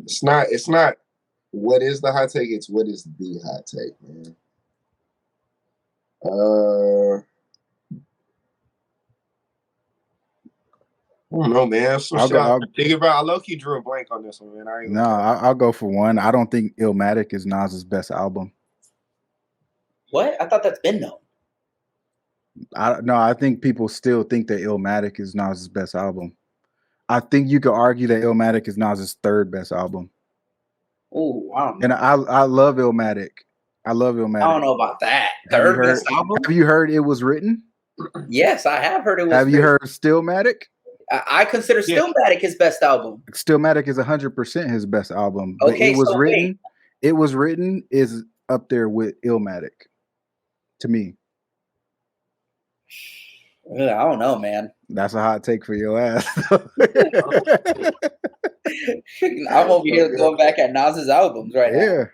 It's not what is the hot take, it's what is the hot take, man. I don't know, man. I low-key drew a blank on this one, man. I'll go for one. I don't think Illmatic is Nas's best album. What? I thought that's been known. I think people still think that Illmatic is Nas's best album. I think you could argue that Illmatic is Nas's third best album. Oh, wow. And I love Illmatic. I love Illmatic. I don't know about that. Third best album? Have you heard It Was Written? Yes, I have heard It Was Have written. you heard Stillmatic? I consider Stillmatic his best album. Stillmatic is 100% his best album. But Okay, It Was Written. It Was Written is up there with Illmatic, to me. I don't know, man. That's a hot take for your ass. I'm over here going back at Nas's albums right now.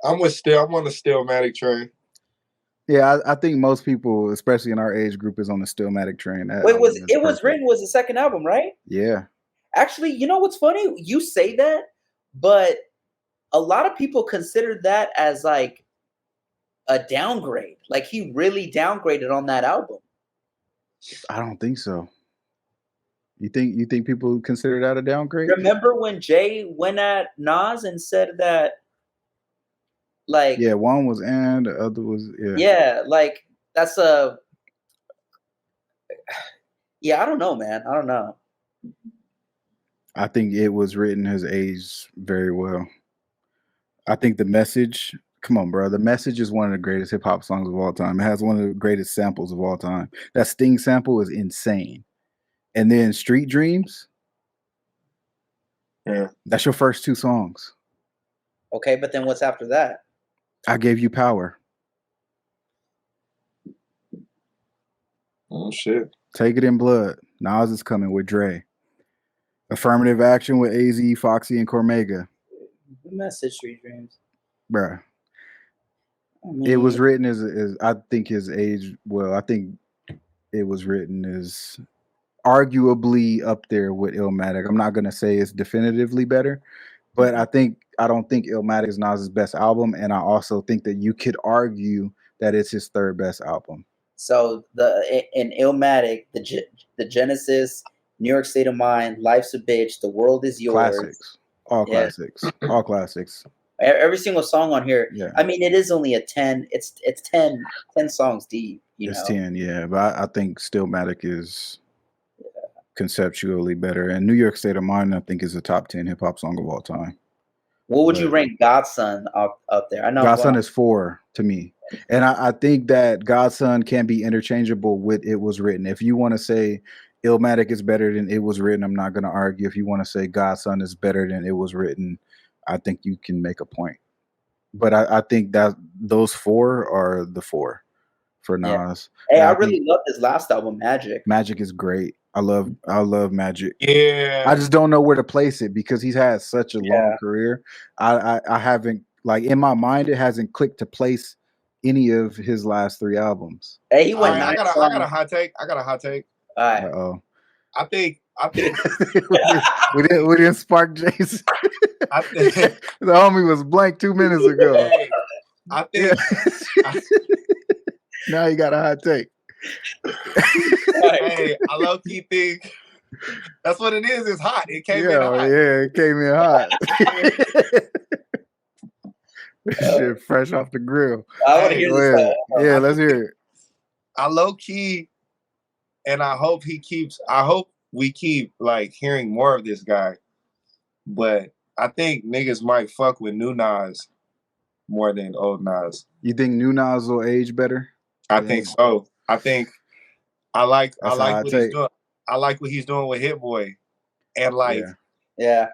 I'm on the Stillmatic train. Yeah, I think most people, especially in our age group, is on the Stillmatic train. Wait, It Was Written was the second album, right? Yeah. Actually, you know what's funny? You say that, but a lot of people consider that as like a downgrade. Like he really downgraded on that album. I don't think so. You think people consider that a downgrade? Remember when Jay went at Nas and said that, like, yeah, one was and the other was like that's a I don't know, man. I don't know. I think It Was Written has aged very well. I think the message. Come on, bro. The Message is one of the greatest hip hop songs of all time. It has one of the greatest samples of all time. That Sting sample is insane. And then Street Dreams. Yeah. That's your first two songs. Okay, but then what's after that? I Gave You Power. Oh, shit. Take It in Blood. Nas is coming with Dre. Affirmative Action with AZ, Foxy, and Cormega. The Message, Street Dreams. Bruh. I mean, It Was Written is I think his age. Well, I think It Was Written is arguably up there with Illmatic. I'm not gonna say it's definitively better, but I don't think Illmatic is Nas's best album, and I also think that you could argue that it's his third best album. So in Illmatic, the Genesis, New York State of Mind, Life's a Bitch, The World Is Yours. Classics. All classics. All classics. Every single song on here. Yeah. I mean, it is only a 10. It's 10 songs deep. It's 10, yeah. But I think Stillmatic is conceptually better. And New York State of Mind, I think, is a top 10 hip hop song of all time. What would you rank Godson up there? I know Godson is 4 to me. And I think that Godson can be interchangeable with It Was Written. If you want to say Illmatic is better than It Was Written, I'm not going to argue. If you want to say Godson is better than It Was Written, I think you can make a point. But I think that those 4 are the 4 for Nas. Hey, I really love this last album, Magic. Magic is great. I love Magic. Yeah. I just don't know where to place it because he's had such a long career. I haven't, like, in my mind, it hasn't clicked to place any of his last 3 albums. Hey, he went. I got a hot take. All right. Uh-oh. I think we didn't spark Jason. I think the homie was blank 2 minutes ago. Hey, I think now you got a hot take. Hey, I low key think that's what it is. It's hot. It came in hot. Yeah, it came in hot. Shit, fresh off the grill. I want to hear this. Yeah, let's hear it. low key, and I hope we keep like hearing more of this guy. But I think niggas might fuck with new Nas more than old Nas. You think new Nas will age better? I think so. I think I like what he's doing. I like what he's doing with HitBoy. And like yeah.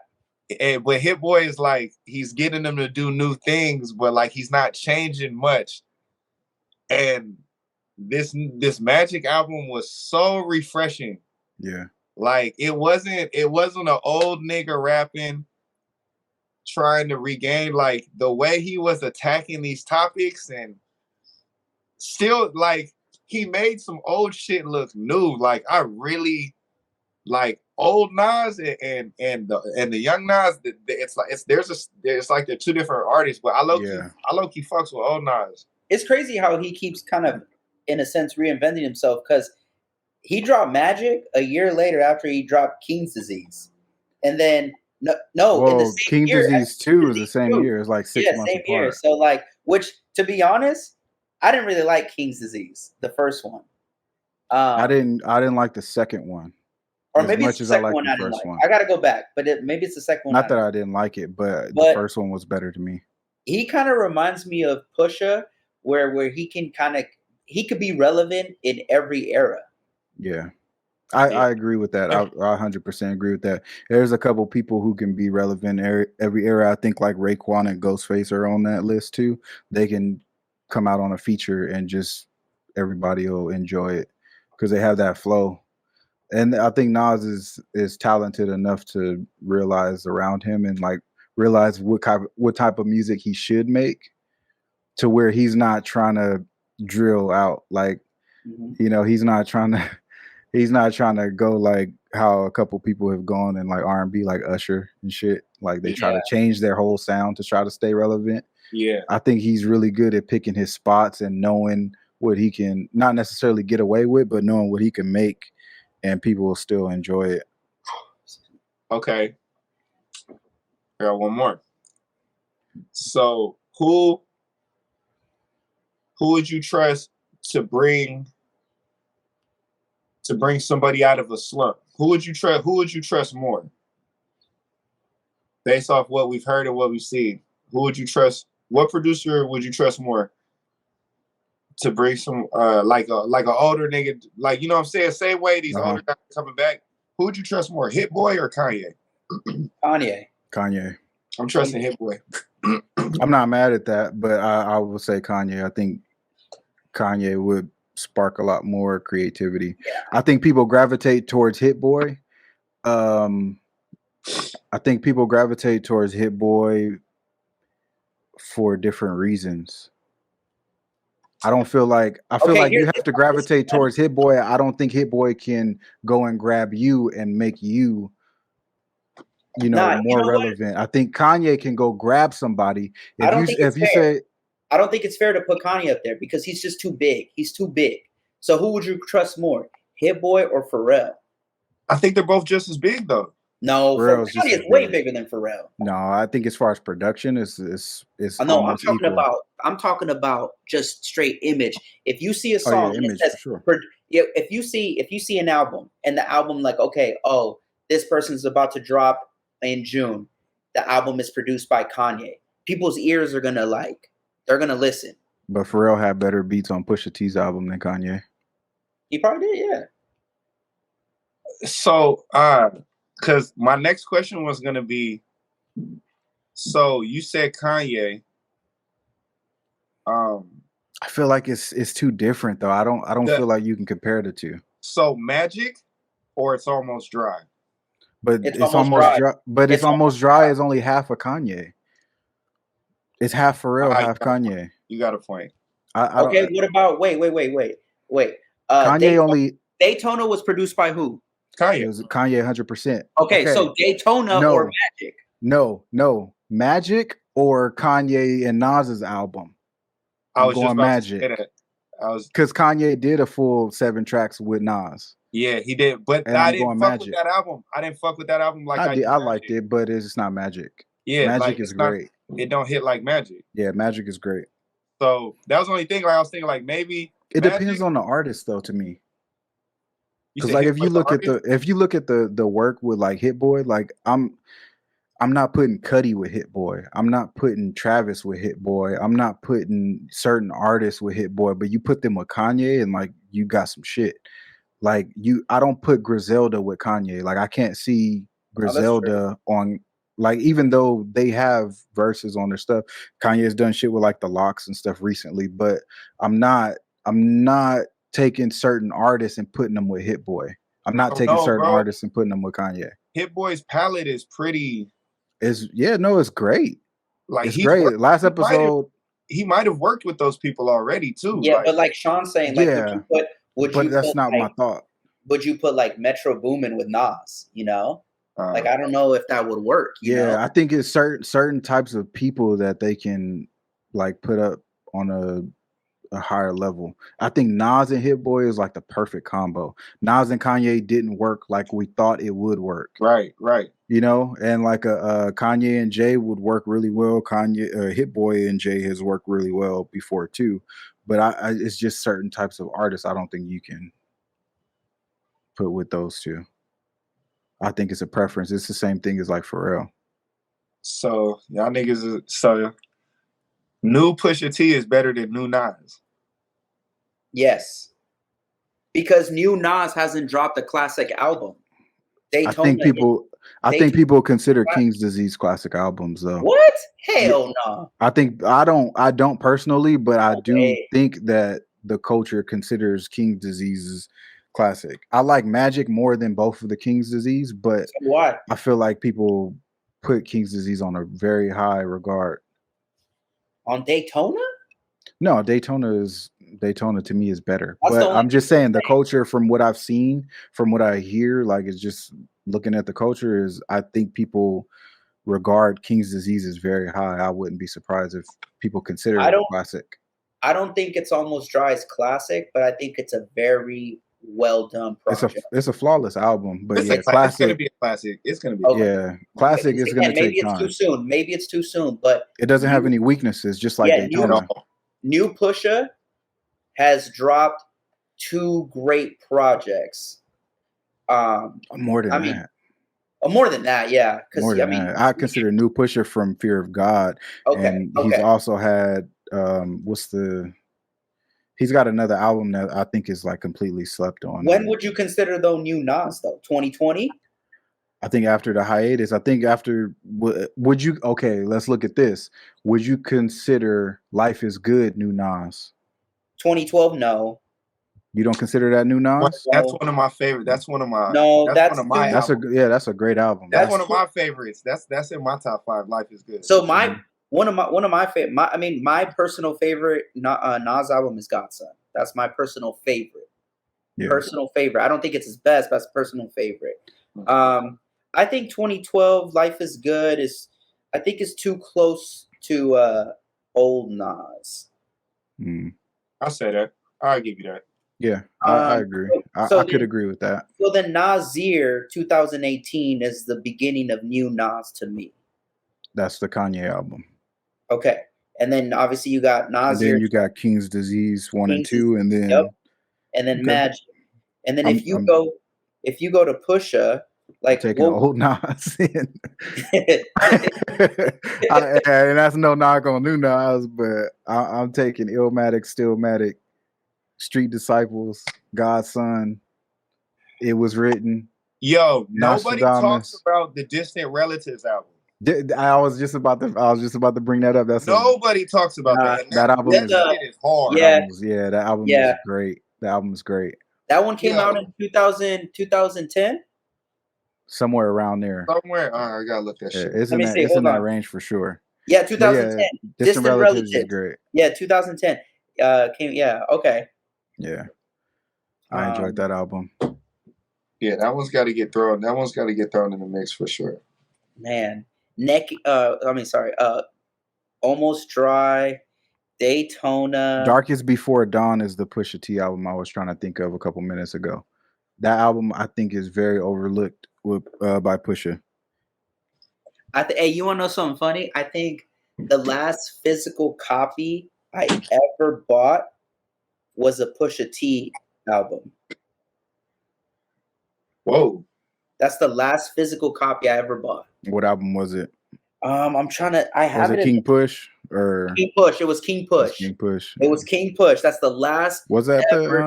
But HitBoy is like he's getting them to do new things, but like he's not changing much. And this Magic album was so refreshing. Yeah. Like it wasn't an old nigga rapping trying to regain, like the way he was attacking these topics, and still like he made some old shit look new. Like I really like old Nas and the young Nas. It's like they're two different artists, but I low key fucks with old Nas. It's crazy how he keeps kind of, in a sense, reinventing himself, because he dropped Magic a year later after he dropped King's Disease, and then in the same King's year, Disease 2 is the same year. It's like 6 months apart. Year. So like, which to be honest, I didn't really like King's Disease, the first one. I didn't like the second one. Or maybe it's the second one I didn't like. I gotta go back, but maybe it's the second one. Not that I didn't like it, but the first one was better to me. He kind of reminds me of Pusha, where he could be relevant in every era. Yeah. I agree with that. I 100% agree with that. There's a couple people who can be relevant every era. I think like Raekwon and Ghostface are on that list too. They can come out on a feature and just everybody will enjoy it because they have that flow. And I think Nas is talented enough to realize around him and like realize what type of music he should make, to where he's not trying to drill out like, you know, he's not trying to go like how a couple people have gone in like R&B, like Usher and shit. Like they try to change their whole sound to try to stay relevant. Yeah. I think he's really good at picking his spots and knowing what he can not necessarily get away with, but knowing what he can make and people will still enjoy it. Okay. I got one more. So who would you trust to bring somebody out of a slump? Who would you trust more? Based off what we've heard and what we've seen, who would you trust? What producer would you trust more to bring some like an older nigga, like, you know what I'm saying? Same way these older guys coming back. Who would you trust more, HitBoy or Kanye? Kanye. I'm trusting HitBoy. I'm not mad at that, but I will say Kanye. I think Kanye would spark a lot more creativity. Yeah. I think people gravitate towards HitBoy. I think people gravitate towards HitBoy for different reasons. I feel like you have to gravitate towards HitBoy. I don't think HitBoy can go and grab you and make you, more relevant. I think Kanye can go grab somebody. I don't think it's fair to put Kanye up there because he's just too big. He's too big. So who would you trust more, HitBoy or Pharrell? I think they're both just as big though. No, Kanye is way bigger than Pharrell. No, I think as far as production, it's no, I'm talking about just straight image. If you see a song, and it says, if you see an album and the album like, okay, this person's about to drop in June, the album is produced by Kanye. People's ears are they're gonna listen. But Pharrell had better beats on Pusha T's album than Kanye. He probably did, yeah. So, because my next question was gonna be, so you said Kanye. I feel like it's too different though. I don't feel like you can compare the two. So Magic, or It's Almost Dry. But it's almost dry. But it's almost dry is only half of Kanye. It's half Pharrell, half Kanye. You got a point. Okay, what about wait? Kanye Daytona was produced by who? Kanye. It was Kanye 100%. Okay, so Daytona or Magic? No. Magic or Kanye and Nas's album. I was going Magic. Because Kanye did a full 7 tracks with Nas. Yeah, he did. But I didn't fuck with that album. I didn't fuck with that album like I liked it, but it's not Magic. Yeah, Magic is great. It don't hit like Magic. Yeah, Magic is great. So that was the only thing. Like I was thinking, like maybe It depends on the artist, though. To me, because like if you look at the work with like HitBoy, like I'm not putting Cuddy with HitBoy. I'm not putting Travis with HitBoy. I'm not putting certain artists with HitBoy. But you put them with Kanye, and like you got some shit. Like I don't put Griselda with Kanye. Like I can't see Griselda on. Like even though they have verses on their stuff, Kanye has done shit with like the Locks and stuff recently. But I'm not taking certain artists and putting them with HitBoy. I'm not taking certain artists and putting them with Kanye. HitBoy's palette is pretty. It's great. Like it's great. Last episode, he might have worked with those people already too. Yeah, but like Sean's saying, like but that's not my thought. Would you put like Metro Boomin with Nas? You know, like I don't know if that would work. You know? I think it's certain types of people that they can like put up on a higher level. I think Nas and HitBoy is like the perfect combo. Nas and Kanye didn't work like we thought it would work. Right. You know, and like Kanye and Jay would work really well. HitBoy and Jay has worked really well before too. But it's just certain types of artists I don't think you can put with those two. I think it's a preference. It's the same thing as like Pharrell. So y'all niggas new Pusha T is better than new Nas. Yes, because new Nas hasn't dropped a classic album. I think people consider King's Disease classic albums though. What? Hell no. I don't personally, but I do think that the culture considers King's Disease classic. I like Magic more than both of the King's Disease, but why? I feel like people put King's Disease on a very high regard. On Daytona? No, Daytona to me is better. But I'm just saying the culture from what I've seen, from what I hear, like it's just looking at the culture is I think people regard King's Disease as very high. I wouldn't be surprised if people consider it a classic. I don't think it's almost dry as classic, but I think it's a very well done project. It's a flawless album, but classic. It's gonna be a classic. It's gonna be classic is gonna take time. Maybe it's too soon, but it doesn't have any weaknesses, just like Daytona. New Pusha has dropped 2 great projects. More than that. More than that, yeah. Because I consider New Pusha from Fear of God, and he's also had he's got another album that I think is like completely slept on. When would you consider though new Nas though? 2020? I think after the hiatus. I think after would you? Okay, let's look at this. Would you consider Life Is Good new Nas? 2012, no. You don't consider that new Nas? That's one of my favorites. That's one of my. No, that's one of my. That's a great album. That's one of my favorites. That's in my top 5. Life Is Good. So one of my favorite. My personal favorite Nas album is Godson. That's my personal favorite. Yeah. Personal favorite. I don't think it's his best, but it's personal favorite. I think 2012 Life Is Good is too close to old Nas. I'll say that. I'll give you that. Yeah, I agree. I could agree with that. So then Nasir 2018 is the beginning of new Nas to me. That's the Kanye album. Okay. And then obviously you got Nasir. And then you got King's Disease 1 and 2, and then and then Magic. And then if you go to Pusha, like taking old Nas in. And that's no knock on new Nas, but I'm taking Illmatic, Stillmatic, Street Disciples, God's Son, It Was Written. Yo, nobody talks about the Distant Relatives album. I was just about to bring that up. Nobody talks about that. That album is hard. Yeah, that album is great. The album is great. That one came out in 2010? Somewhere around there. Somewhere. I gotta look that shit. It's in that range for sure. Yeah, 2010. Yeah, Distant Relatives is great. Yeah, 2010. Okay. Yeah. I enjoyed that album. Yeah, that one's got to get thrown. That one's got to get thrown in the mix for sure. Man, Almost Dry, Daytona. Darkest Before Dawn is the Pusha T album I was trying to think of a couple minutes ago. That album I think is very overlooked by Pusha. Hey, you want to know something funny? I think the last physical copy I ever bought was a Pusha T album. Whoa. That's the last physical copy I ever bought. What album was it? I'm trying to. I have was it King Push or King Push? It was King Push. King Push. It was King Push. That's the last. Was that ever...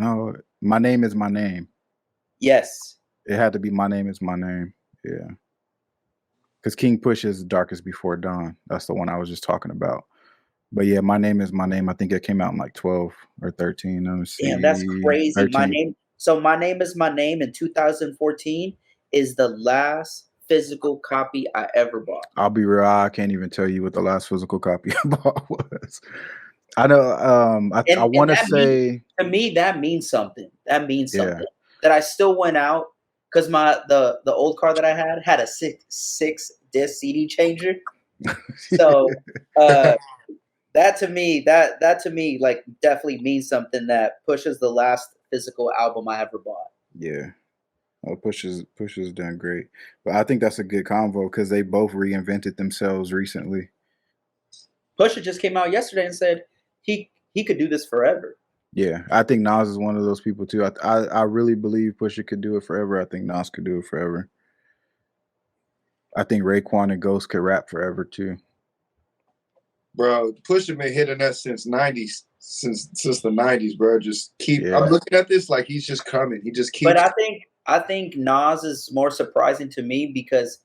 Oh, My Name Is My Name. Yes. It had to be My Name Is My Name. Yeah. Because King Push is Darkest Before Dawn. That's the one I was just talking about. But yeah, My Name Is My Name. I think it came out in like 12 or 13. Let me see. Damn, that's crazy. 13. My Name Is My Name in 2014 is the last physical copy I ever bought. I'll be real. I can't even tell you what the last physical copy I bought was. I know. I want to say to me that means something. That means something. That I still went out because the old car that I had a six disc CD changer. So that to me like definitely means something. That pushes the last physical album I ever bought. Yeah. Oh, Push's done great, but I think that's a good convo because they both reinvented themselves recently. Pusha just came out yesterday and said he could do this forever. Yeah, I think Nas is one of those people too. I really believe Pusha could do it forever. I think Nas could do it forever. I think Raekwon and Ghost could rap forever too. Bro, Pusha been hitting us since the 90s, bro. Just keep. Yeah. I'm looking at this like he's just coming. He just keeps. But I think Nas is more surprising to me because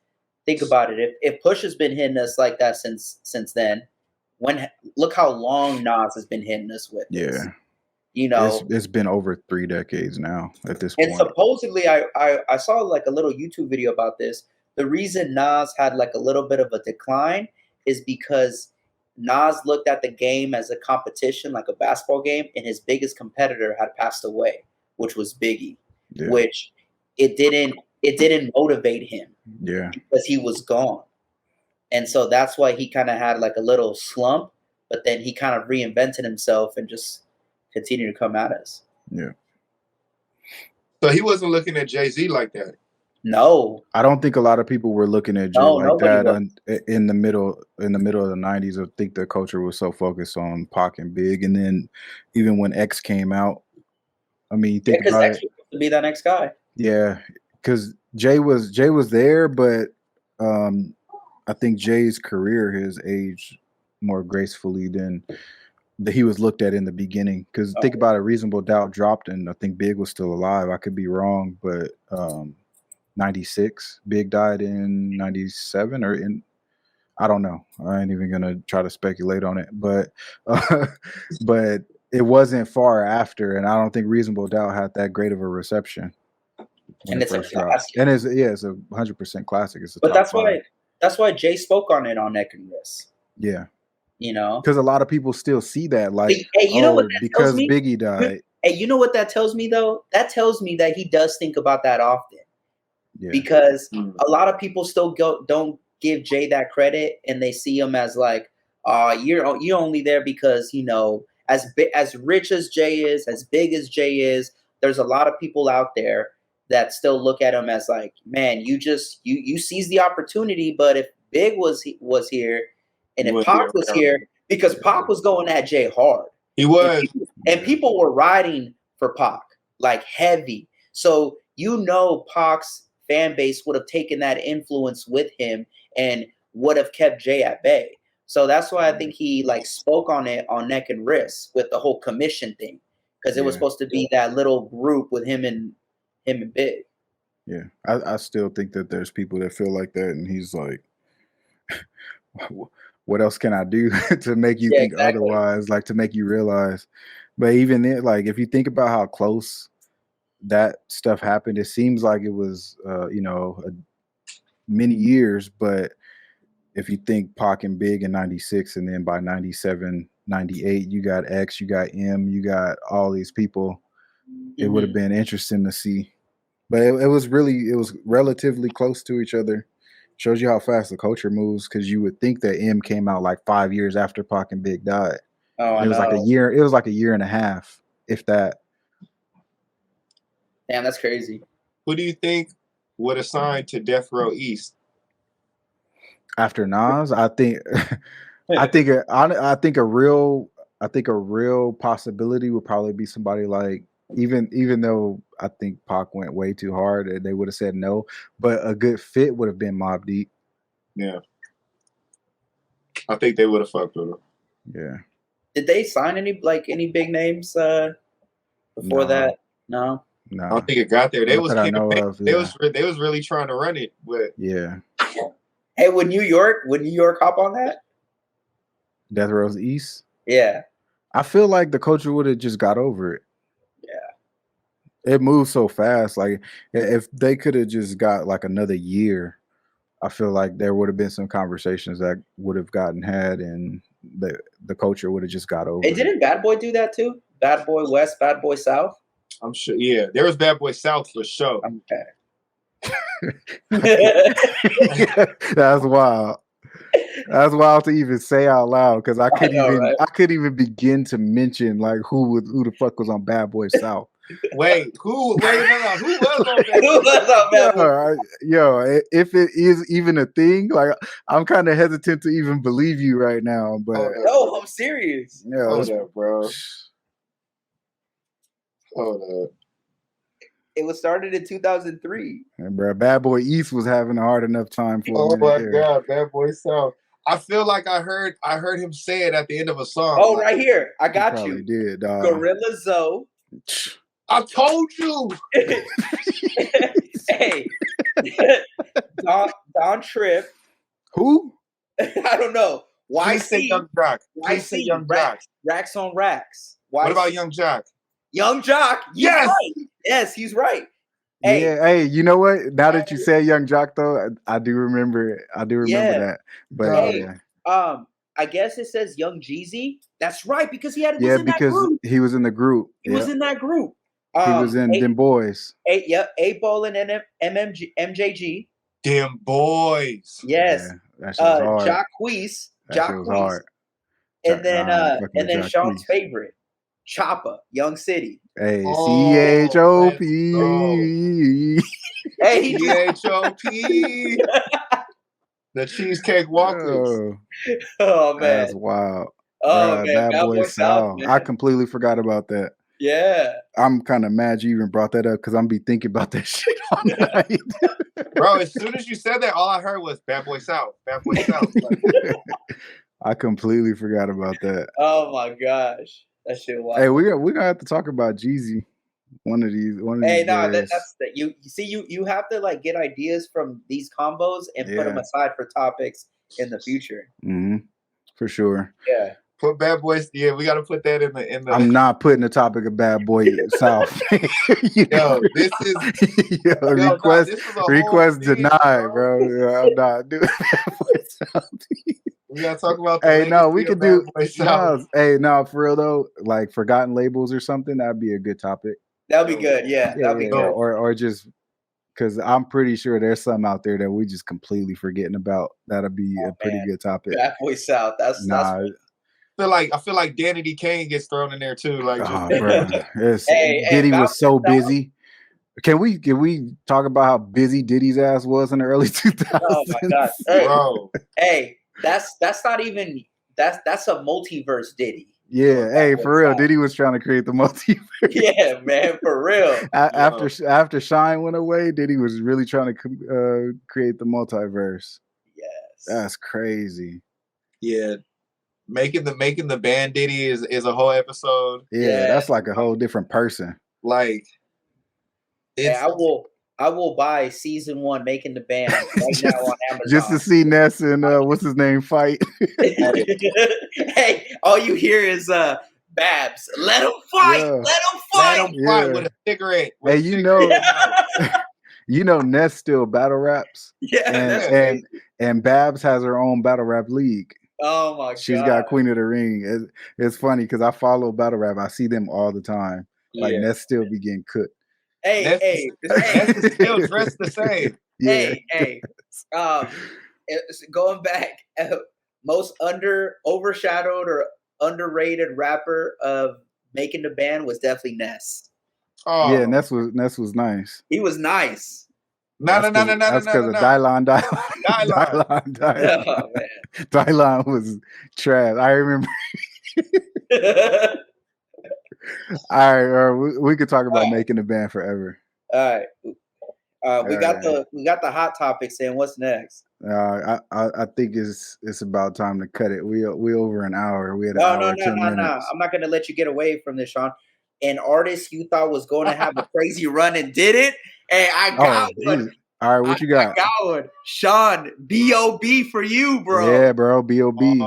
think about it. If Pusha's been hitting us like that since then, look how long Nas has been hitting us with. Yeah. This. You know, it's been over 3 decades now at this point. And supposedly, I saw like a little YouTube video about this. The reason Nas had like a little bit of a decline is because Nas looked at the game as a competition, like a basketball game, and his biggest competitor had passed away, which was Biggie. Yeah. Which it didn't motivate him. Yeah, because he was gone, and so that's why he kind of had like a little slump. But then he kind of reinvented himself and just continue to come at us. Yeah. So he wasn't looking at Jay-Z like that. No, I don't think a lot of people were looking at Jay like that in the middle of the 90s. I think the culture was so focused on Pac and Big, and then even when X came out, I mean, think about X was supposed to be that next guy. Yeah, because Jay was there, but I think Jay's career has aged more gracefully than he was looked at in the beginning. Because think about it, Reasonable Doubt dropped, and I think Big was still alive. I could be wrong, but 96, Big died in 97 or I don't know. I ain't even gonna try to speculate on it, but but it wasn't far after, and I don't think Reasonable Doubt had that great of a reception. And it's a classic. And it's a 100% classic. It's but that's why Jay spoke on it on Neck and Wrist. Yeah. You know, because a lot of people still see that like, hey, you know what that because tells me? Biggie died. Hey, you know what that tells me though? That tells me that he does think about that often. Yeah. Because a lot of people still don't give Jay that credit, and they see him as like, you're only there because, you know, as rich as Jay is, as big as Jay is, there's a lot of people out there that still look at him as like, man, you seize the opportunity. But if Big was here, and if Pac was here, because Pac was going at Jay hard. He was. And people were riding for Pac, like heavy. So, you know, Pac's fan base would have taken that influence with him and would have kept Jay at bay. So that's why I think he like spoke on it on Neck and Wrist with the whole commission thing. Because it was supposed to be that little group with him and Big. Yeah. I still think that there's people that feel like that, and he's like, what else can I do to make you think otherwise, like to make you realize? But even then, like if you think about how close that stuff happened, it seems like it was many years. But if you think Pac and Big in 96, and then by 97, 98, you got X, you got M, you got all these people, it would have been interesting to see. But it was relatively close to each other. Shows you how fast the culture moves, because you would think that M came out like 5 years after Pac and Big died. Oh, it was like a year. It was like a year and a half, if that. Damn, that's crazy. Who do you think would assign to Death Row East after Nas? I think, I think a real I think a real possibility would probably be somebody like even though I think Pac went way too hard, they would have said no. But a good fit would have been Mobb Deep. Yeah, I think they would have fucked with him. Yeah. Did they sign any big names before that? No. I don't think it got there. They was of, they was really trying to run it, but yeah. Hey, would New York hop on that? Death Row's East? Yeah. I feel like the culture would have just got over it. Yeah. It moves so fast. Like if they could have just got like another year, I feel like there would have been some conversations that would have gotten had, and the culture would have just got over. Hey, didn't BadBoy do that too? BadBoy West, BadBoy South. I'm sure. Yeah, there was BadBoy South for sure. Okay. That's wild. That's wild to even say out loud, because I couldn't even begin to mention like who the fuck was on BadBoy South. Who was on BadBoy? Yo, if it is even a thing, like I'm kind of hesitant to even believe you right now. But no, I'm serious. Yeah, hold up, bro. Hold up. It was started in 2003. And bro, BadBoy East was having a hard enough time for. Oh my god, BadBoy South. I feel like I heard him say it at the end of a song. Oh, right here, I got you. Did, dog. Gorilla Zoe. I told you. Hey, Don Tripp. Who? I don't know. Why say Young Jock? Why say Young Jock? Racks on Racks. What about Young Jock? Young Jock. Yes. Right. Yes, he's right. Hey. Yeah, hey, you know what? Now that you say Young Jock, though, I do remember that. But hey, I guess it says Young Jeezy. That's right, because he was in that group. He was in the group. He was in that group. He was in them boys. 8Ball and MJG. Them boys. Yes. Yeah, that shit was hard. Jacquees. Hard. And then Sean's favorite, Choppa, Young City. Hey, CHOP. Hey, CHOP. The Cheesecake Walkers. Oh man, that's wild. Oh man, BadBoy South. I completely forgot about that. Yeah, I'm kind of mad you even brought that up, because I'm be thinking about that shit all night. Bro, as soon as you said that, all I heard was BadBoy South. BadBoy South. I completely forgot about that. Oh my gosh, that shit was. Hey, we're gonna have to talk about Jeezy one of these. Hey, no, that's the you see you have to like get ideas from these combos and put them aside for topics in the future. Mm-hmm. For sure. Yeah. Put BadBoy. Yeah, we got to put that in the. I'm not putting the topic of BadBoy South. Yo, this is request denied, bro. I'm not doing BadBoy South. We gotta talk about. Hey, no, we could do. Hey, no, for real though, like forgotten labels or something. That'd be a good topic. That'd be good. Yeah, that'd be good. Or just because I'm pretty sure there's some out there that we just completely forgetting about. That'll be a pretty good topic. BadBoy South. That's I feel like Danny Kane gets thrown in there too. Like, Diddy was so busy. Can we talk about how busy Diddy's ass was in the early 2000s? Oh my god, hey, bro. Hey, that's not even that's a multiverse Diddy. Yeah, hey, for real, Diddy was trying to create the multiverse. Yeah, man, for real. After Shine went away, Diddy was really trying to create the multiverse. Yes, that's crazy. Yeah. Making the band Diddy is a whole episode. Yeah, that's like a whole different person. Like, I will buy season 1 Making the Band right now on Amazon just to see Ness and what's his name fight. Hey, all you hear is Babs. Let him fight. Yeah. Let him fight. Let him fight with a cigarette. Hey, you know Ness still battle raps. Yeah, and Babs has her own battle rap league. Oh my god, she's got Queen of the Ring. It's funny because I follow battle rap. I see them all the time. Like Ness still be getting cooked. Hey, Ness is still dressed the same. Yeah. Hey. Going back, most overshadowed or underrated rapper of Making the Band was definitely Ness. Oh yeah, Ness was nice. He was nice. No. That's because of Dylon. Oh, man. Dylon was trash. I remember. All right, we could talk about making a band forever. All right. We got the hot topics in. What's next? I think it's about time to cut it. We over an hour. We had an No. hour, 10 minutes. I'm not gonna let you get away from this, Sean. An artist you thought was going to have a crazy run and did it. Hey, I got one. All right, what you got? I got one. Sean, B.O.B. for you, bro. Yeah, bro, B.O.B.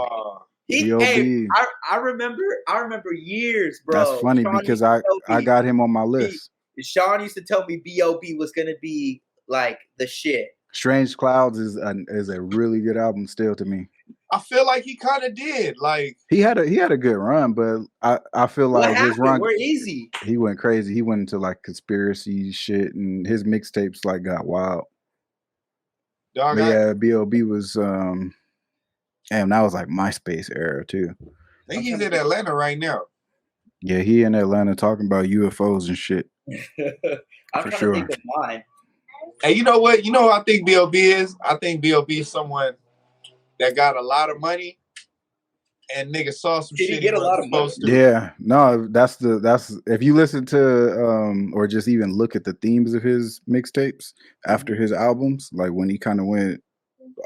Hey, I remember years, bro. That's funny Sean because I got him on my list. Sean used to tell me B.O.B. was gonna be like the shit. Strange Clouds is a really good album still to me. I feel like he kind of did. Like he had a good run, but I feel like his run. Where easy. He went crazy. He went into like conspiracy shit, and his mixtapes like got wild. Dog, yeah, B.O.B. was damn, that was like MySpace era too. I think he's in Atlanta right now. Yeah, he in Atlanta talking about UFOs and shit. I'm for trying sure. to think of mine. Hey, you know what? You know who I think B.O.B. is? I think B.O.B. is someone that got a lot of money and nigga saw some shit. Did he get a lot of money? Yeah, no, that's if you listen to or just even look at the themes of his mixtapes after his albums, like when he kind of went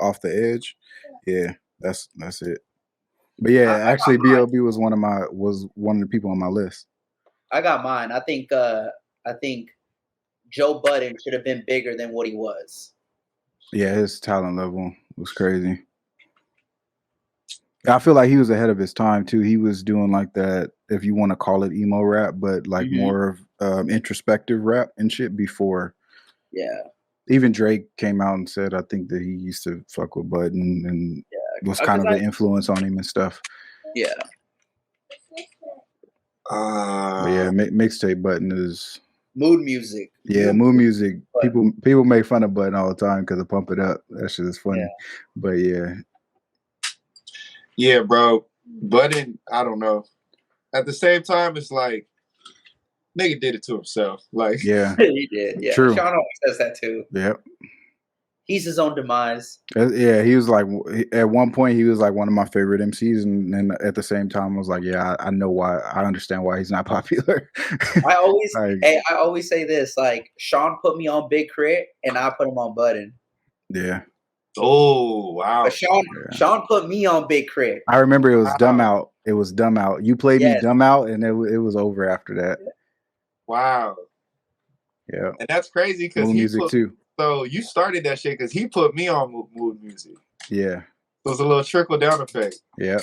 off the edge, yeah, that's it. But yeah, actually, B.O.B. was one of the people on my list. I got mine. I think Joe Budden should have been bigger than what he was. Yeah, his talent level was crazy. I feel like he was ahead of his time too. He was doing like that, if you want to call it emo rap, but like more of introspective rap and shit before. Yeah. Even Drake came out and said, I think that he used to fuck with Budden and was kind of an influence on him and stuff. Yeah. But yeah, mixtape Budden is mood music. Yeah, mood music. People make fun of Budden all the time because of Pump It Up. That shit is funny. Yeah. But yeah. Yeah, bro. Budden, I don't know. At the same time, it's like nigga did it to himself. Like yeah, he did. Yeah, true. Sean always says that too. Yep. He's his own demise. Yeah, he was like at one point he was like one of my favorite MCs, and at the same time I was like, yeah, I know why. I understand why he's not popular. I always say this, like Sean put me on Big Crit, and I put him on Budden. Yeah. Oh wow! But Sean put me on Big Crit. I remember it was Dumb Out. It was Dumb Out. You played me Dumb Out, and it was over after that. Wow. Yeah. And that's crazy because mood music too. So you started that shit because he put me on mood music. Yeah. So it's a little trickle down effect. Yeah.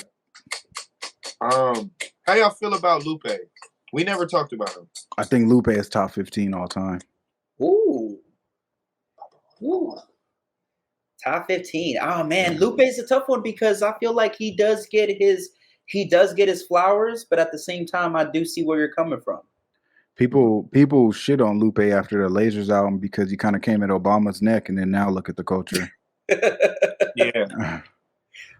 How y'all feel about Lupe? We never talked about him. I think Lupe is top 15 all time. Ooh. Top 15. Oh man, Lupe is a tough one because I feel like he does get his flowers, but at the same time, I do see where you're coming from. People shit on Lupe after the Lasers album because he kind of came at Obama's neck, and then now look at the culture. Yeah.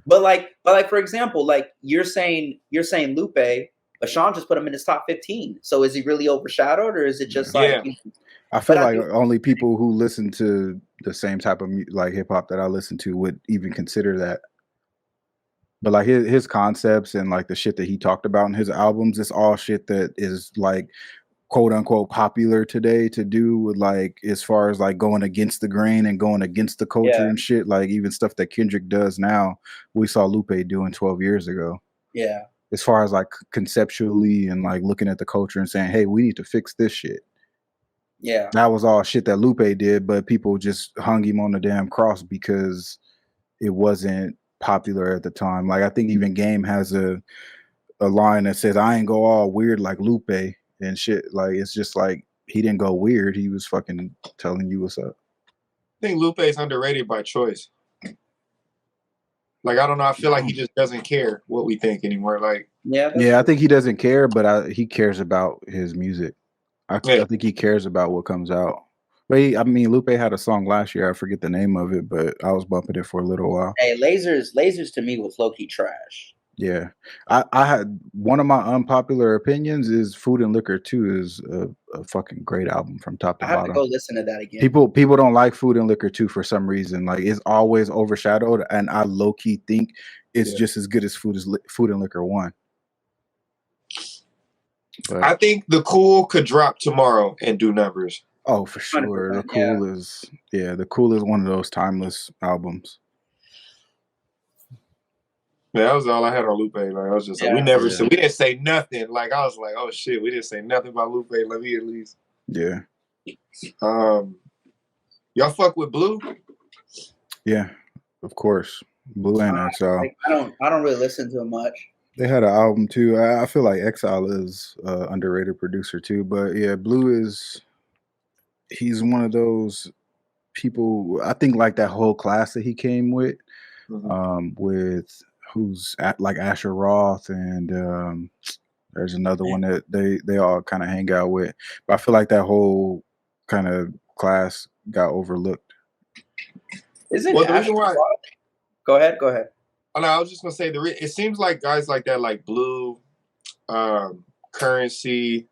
But like for example, like you're saying Lupe, but Sean just put him in his top 15. So is he really overshadowed, or is it just like? Yeah. I feel like only people who listen to the same type of like hip hop that I listen to would even consider that. But like his concepts and like the shit that he talked about in his albums, it's all shit that is like quote unquote popular today to do with like as far as like going against the grain and going against the culture and shit. Like even stuff that Kendrick does now, we saw Lupe doing 12 years ago. Yeah. As far as like conceptually and like looking at the culture and saying, hey, we need to fix this shit. Yeah. That was all shit that Lupe did, but people just hung him on the damn cross because it wasn't popular at the time. Like I think even Game has a line that says, I ain't go all weird like Lupe and shit. Like it's just like he didn't go weird. He was fucking telling you what's up. I think Lupe is underrated by choice. Like I don't know. I feel like he just doesn't care what we think anymore. Like I think he doesn't care, but he cares about his music. I think he cares about what comes out. But Lupe had a song last year. I forget the name of it, but I was bumping it for a little while. Hey, Lasers to me was low-key trash. Yeah. I had one of my unpopular opinions is Food and Liquor 2 is a fucking great album from top to bottom. I have to go listen to that again. People don't like Food and Liquor 2 for some reason. Like it's always overshadowed, and I low-key think it's just as good as Food and Liquor 1. But I think the Cool could drop tomorrow and do numbers. Oh, for sure. The Cool is the Cool is one of those timeless albums. Yeah, that was all I had on Lupe. Like I was just like, we didn't say nothing. Like I was like, oh shit, we didn't say nothing about Lupe. Let me at least. Yeah. Y'all fuck with Blue? Yeah, of course. Blue and Exile. I don't really listen to him much. They had an album too. I feel like Exile is underrated producer too, but yeah, Blue he's one of those people. I think like that whole class that he came with, with who's like Asher Roth and there's another one that they all kind of hang out with. But I feel like that whole kind of class got overlooked. Isn't Asher Roth? Go ahead. Oh, no, I was just gonna say it seems like guys like that, like Blue, Currency.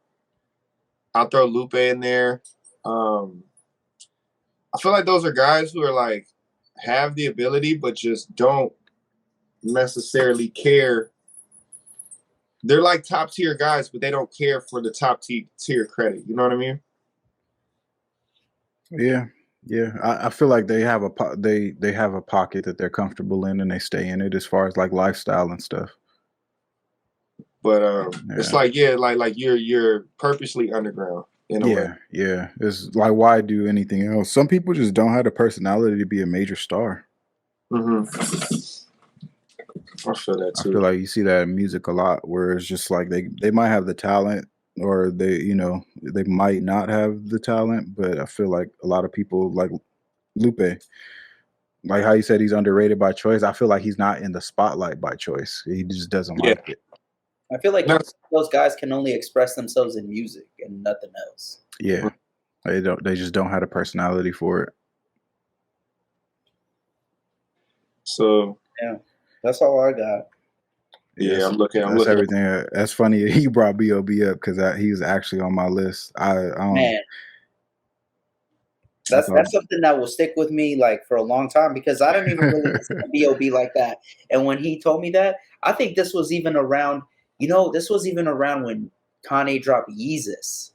I'll throw Lupe in there. I feel like those are guys who are like have the ability, but just don't necessarily care. They're like top tier guys, but they don't care for the top tier credit. You know what I mean? Yeah. I feel like they have they have a pocket that they're comfortable in, and they stay in it as far as like lifestyle and stuff. But it's like like you're purposely underground in a way. Yeah. It's like, why do anything else? Some people just don't have the personality to be a major star. I feel that too. I feel like you see that in music a lot, where it's just like they might have the talent, or they might not have the talent, but I feel like a lot of people like Lupe, like how you said he's underrated by choice. I feel like he's not in the spotlight by choice. He just doesn't like it. I feel like those guys can only express themselves in music and nothing else. Yeah, they just don't have a personality for it. So yeah, that's all I got. Yeah, I'm looking. Everything. That's funny. You brought B.O.B. up because he was actually on my list. Man, that's something that will stick with me like for a long time, because I didn't even really listen to B.O.B. like that. And when he told me that, I think this was even around. This was even around when Kanye dropped Yeezus.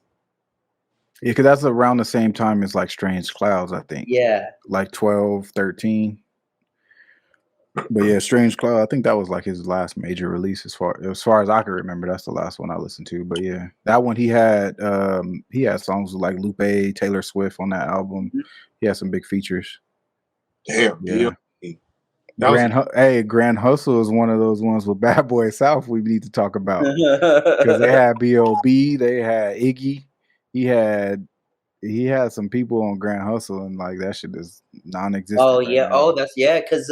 Yeah, because that's around the same time as like Strange Clouds, I think. Yeah, like 12, 13. But yeah, Strange Cloud, I think that was like his last major release as far as I can remember. That's the last one I listened to. But yeah, that one he had songs with like Lupe, Taylor Swift on that album. He had some big features. Damn, yeah. Grand Hustle is one of those ones with BadBoy South we need to talk about, because they had B.O.B., they had Iggy, he had some people on Grand Hustle, and like that shit is non-existent. Oh yeah, because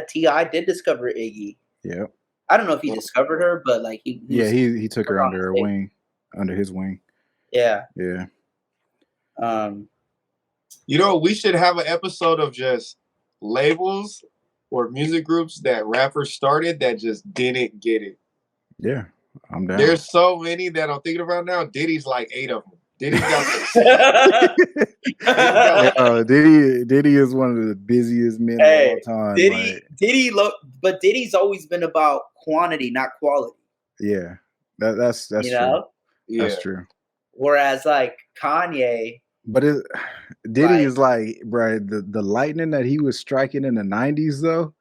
T.I. did discover Iggy. Yeah, I don't know if he discovered her, but like he took her under her wing, under his wing. Yeah. We should have an episode of just labels or music groups that rappers started that just didn't get it. Yeah, I'm down. There's so many that I'm thinking about now. Diddy's like 8 of them. Diddy is one of the busiest men of all time. But Diddy's always been about quantity, not quality. Yeah, that's true. That's true. Whereas like Kanye. But Diddy is like, bro, the lightning that he was striking in the 90s though,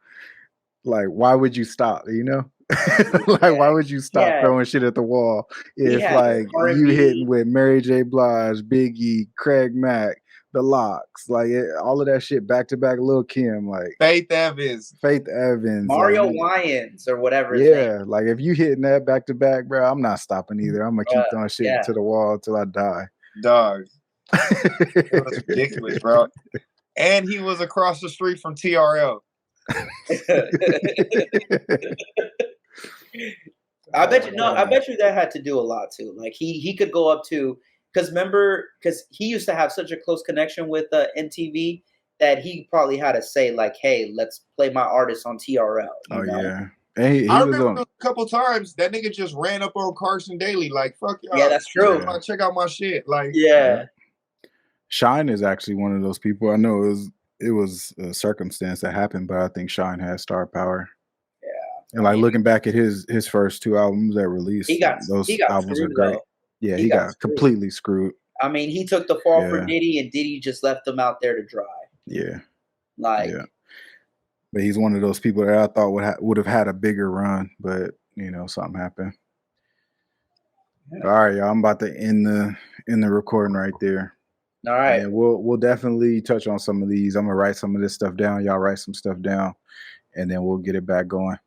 like why would you stop, why would you stop throwing shit at the wall if like you hitting with Mary J. Blige, Biggie, Craig Mack, The Lox, like all of that shit back to back, Lil Kim, like Faith Evans, Mario Lyons or whatever. Yeah, like if you hitting that back to back, bro, I'm not stopping either. I'm gonna keep throwing shit to the wall until I die. Dog. It was ridiculous, bro. And he was across the street from TRL. I bet you that had to do a lot too. Like he could go up to, because he used to have such a close connection with MTV that he probably had to say like, hey, let's play my artist on TRL. Yeah. I remember a couple times that nigga just ran up on Carson Daly like, fuck y'all. Yeah, that's true. Check out my shit. Like, yeah. Shine is actually one of those people. I know it was a circumstance that happened, but I think Shine has star power. Yeah. And like looking back at his first 2 albums that released, those albums are great. Yeah, he got completely screwed. I mean, he took the fall for Yeah. Diddy, and Diddy just left him out there to dry. Yeah. Like, Yeah. But he's one of those people that I thought would have had a bigger run, but you know, something happened. yeah. All right, y'all. I'm about to end the recording right there. All right. And we'll definitely touch on some of these. I'm gonna write some of this stuff down. Y'all write some stuff down, and then we'll get it back going.